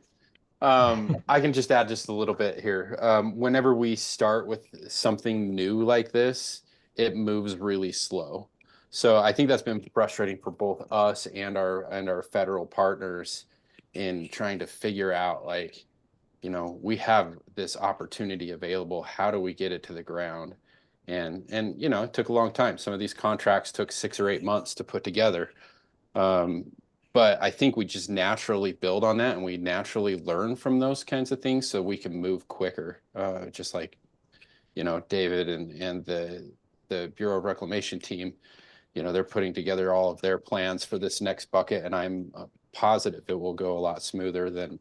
I can just add just a little bit here. Whenever we start with something new like this, it moves really slow. So I think that's been frustrating for both us and our federal partners in trying to figure out, like, you know, we have this opportunity available. How do we get it to the ground? And you know, it took a long time. Some of these contracts took 6 or 8 months to put together. But I think we just naturally build on that, and we naturally learn from those kinds of things so we can move quicker. Just like, you know, David and the Bureau of Reclamation team, you know, they're putting together all of their plans for this next bucket, and I'm positive it will go a lot smoother than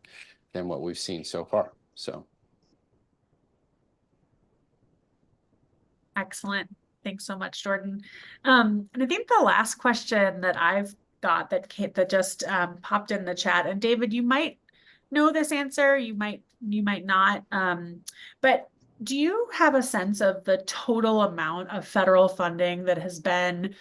what we've seen so far. So. Excellent. Thanks so much, Jordan. And I think the last question that I've got that just popped in the chat, and David, you might know this answer, you might not, but do you have a sense of the total amount of federal funding that has been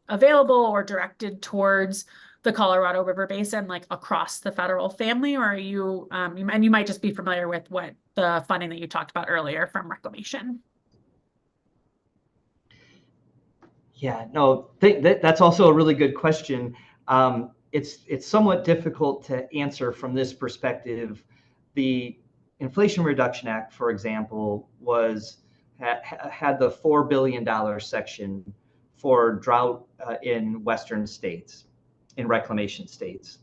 available or directed towards the Colorado River Basin, like across the federal family? Or are you, and you might just be familiar with what the funding that you talked about earlier from Reclamation? Yeah, no, that's also a really good question. It's somewhat difficult to answer from this perspective. The Inflation Reduction Act, for example, had the $4 billion section for drought in Western states, in reclamation states,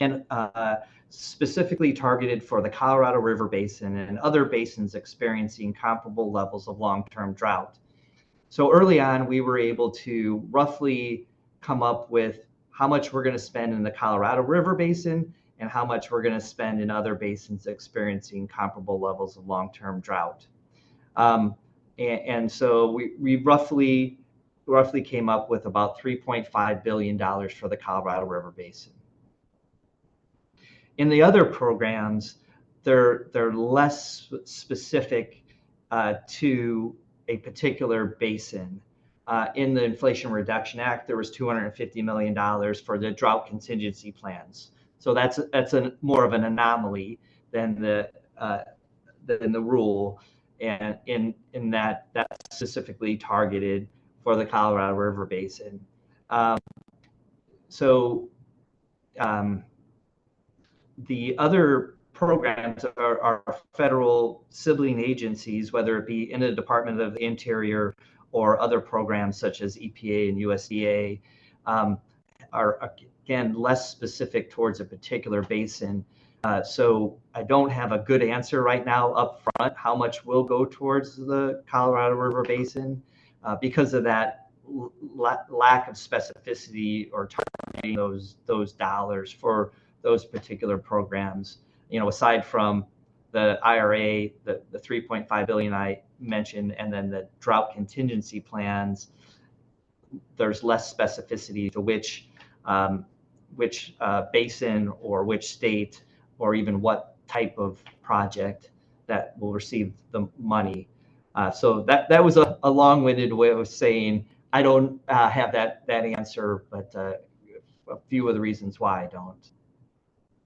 and specifically targeted for the Colorado River Basin and other basins experiencing comparable levels of long-term drought. So early on, we were able to roughly come up with how much we're going to spend in the Colorado River Basin and how much we're going to spend in other basins experiencing comparable levels of long-term drought. And so we roughly came up with about $3.5 billion for the Colorado River Basin. In the other programs, they're less specific to a particular basin. In the Inflation Reduction Act, there was $250 million for the drought contingency plans. So that's more of an anomaly than the rule, and in that that's specifically targeted for the Colorado River Basin. The other programs are federal sibling agencies, whether it be in the Department of the Interior or other programs such as EPA and USDA, are again less specific towards a particular basin. So I don't have a good answer right now up front how much will go towards the Colorado River Basin because of that lack of specificity or targeting those dollars for those particular programs. You know, aside from the IRA, the $3.5 billion I mentioned, and then the drought contingency plans, there's less specificity to which basin or which state or even what type of project that will receive the money. So that was a long-winded way of saying I don't have that answer, but a few of the reasons why I don't.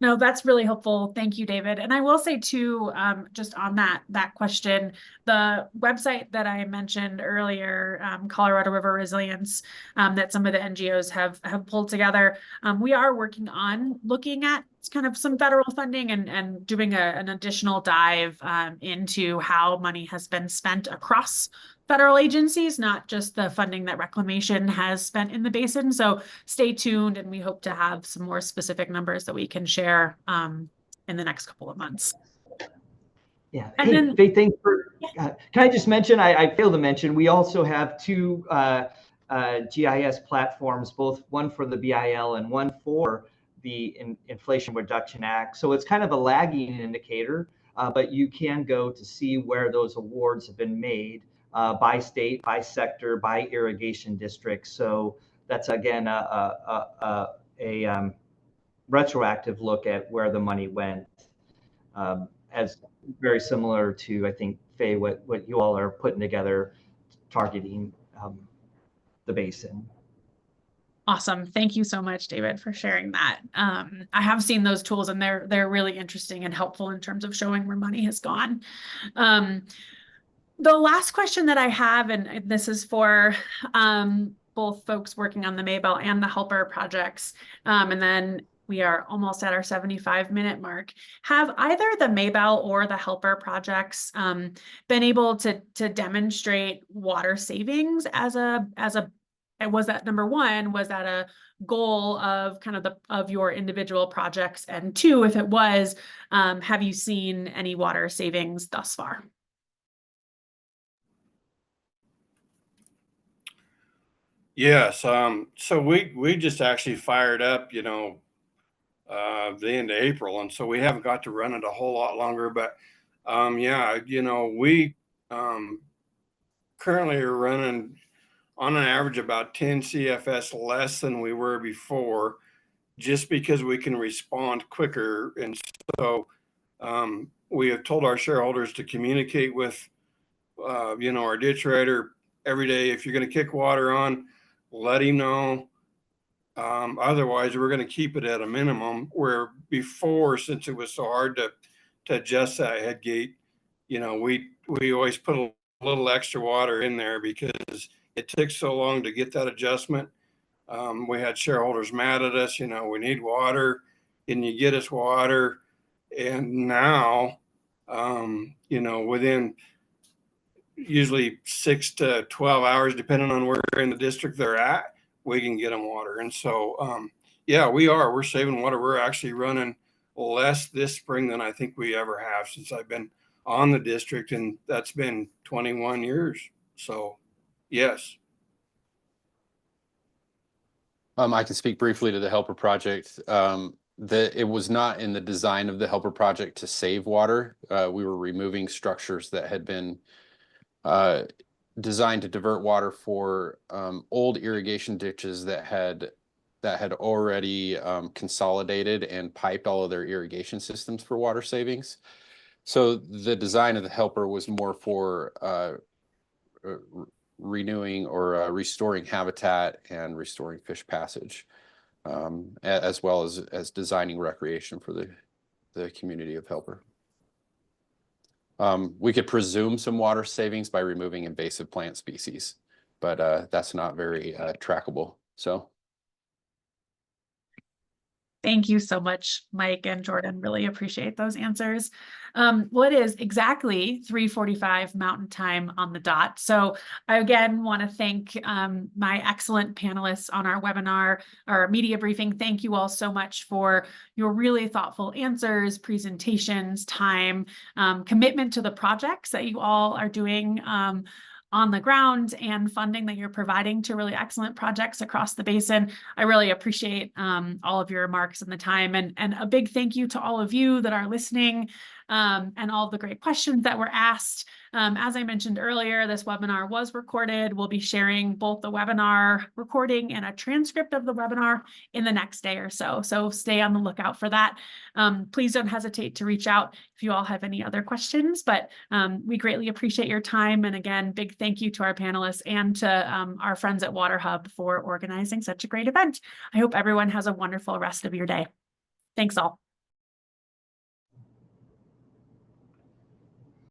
No, that's really helpful. Thank you, David. And I will say too, just on that question, the website that I mentioned earlier, Colorado River Resilience, that some of the NGOs have pulled together. We are working on looking at kind of some federal funding and doing an additional dive into how money has been spent across federal agencies, not just the funding that Reclamation has spent in the basin. So stay tuned, and we hope to have some more specific numbers that we can share in the next couple of months. Yeah. And hey, then, Faye, thanks for. Can I just mention? I failed to mention we also have two GIS platforms, both one for the BIL and one for the Inflation Reduction Act. So it's kind of a lagging indicator, but you can go to see where those awards have been made by state, by sector, by irrigation district. So that's again a retroactive look at where the money went, as very similar to, I think, Faye, what you all are putting together, targeting the basin. awesome. Thank you so much, David, for sharing that. I have seen those tools, and they're really interesting and helpful in terms of showing where money has gone. The last question that I have, and this is for both folks working on the Maybell and the Helper projects, and then we are almost at our 75-minute mark. Have either the Maybell or the Helper projects been able to demonstrate water savings as a was that, number one, was that a goal of kind of of your individual projects? And two, if it was, have you seen any water savings thus far? Yes. So we just actually fired up, the end of April, and so we haven't got to run it a whole lot longer. But yeah, we currently are running on an average about 10 CFS less than we were before, just because we can respond quicker. And so we have told our shareholders to communicate with our ditch writer every day. If you're going to kick water on, let him know. Otherwise, we're going to keep it at a minimum, where before, since it was so hard to adjust that head gate, we always put a little extra water in there because it took so long to get that adjustment. We had shareholders mad at us, we need water. Can you get us water? And now, within usually 6 to 12 hours, depending on where in the district they're at, we can get them water. And so, yeah, we're saving water. We're actually running less this spring than I think we ever have since I've been on the district, and that's been 21 years. So, yes. I can speak briefly to the Helper project. It was not in the design of the Helper project to save water. We were removing structures that had been designed to divert water for old irrigation ditches that had already consolidated and piped all of their irrigation systems for water savings. So the design of the Helper was more for renewing or restoring habitat and restoring fish passage, as well as designing recreation for the community of Helper. We could presume some water savings by removing invasive plant species, but that's not very trackable. So. Thank you so much, Mike and Jordan. Really appreciate those answers. Well, it is exactly 3:45 Mountain Time on the dot. So I again want to thank my excellent panelists on our webinar, our media briefing. Thank you all so much for your really thoughtful answers, presentations, time, commitment to the projects that you all are doing on the ground, and funding that you're providing to really excellent projects across the basin. I really appreciate all of your remarks and the time, and a big thank you to all of you that are listening, and all the great questions that were asked. As I mentioned earlier, this webinar was recorded. We'll be sharing both the webinar recording and a transcript of the webinar in the next day or so. So stay on the lookout for that. Please don't hesitate to reach out if you all have any other questions, but we greatly appreciate your time. And again, big thank you to our panelists and to our friends at WaterHub for organizing such a great event. I hope everyone has a wonderful rest of your day. Thanks all.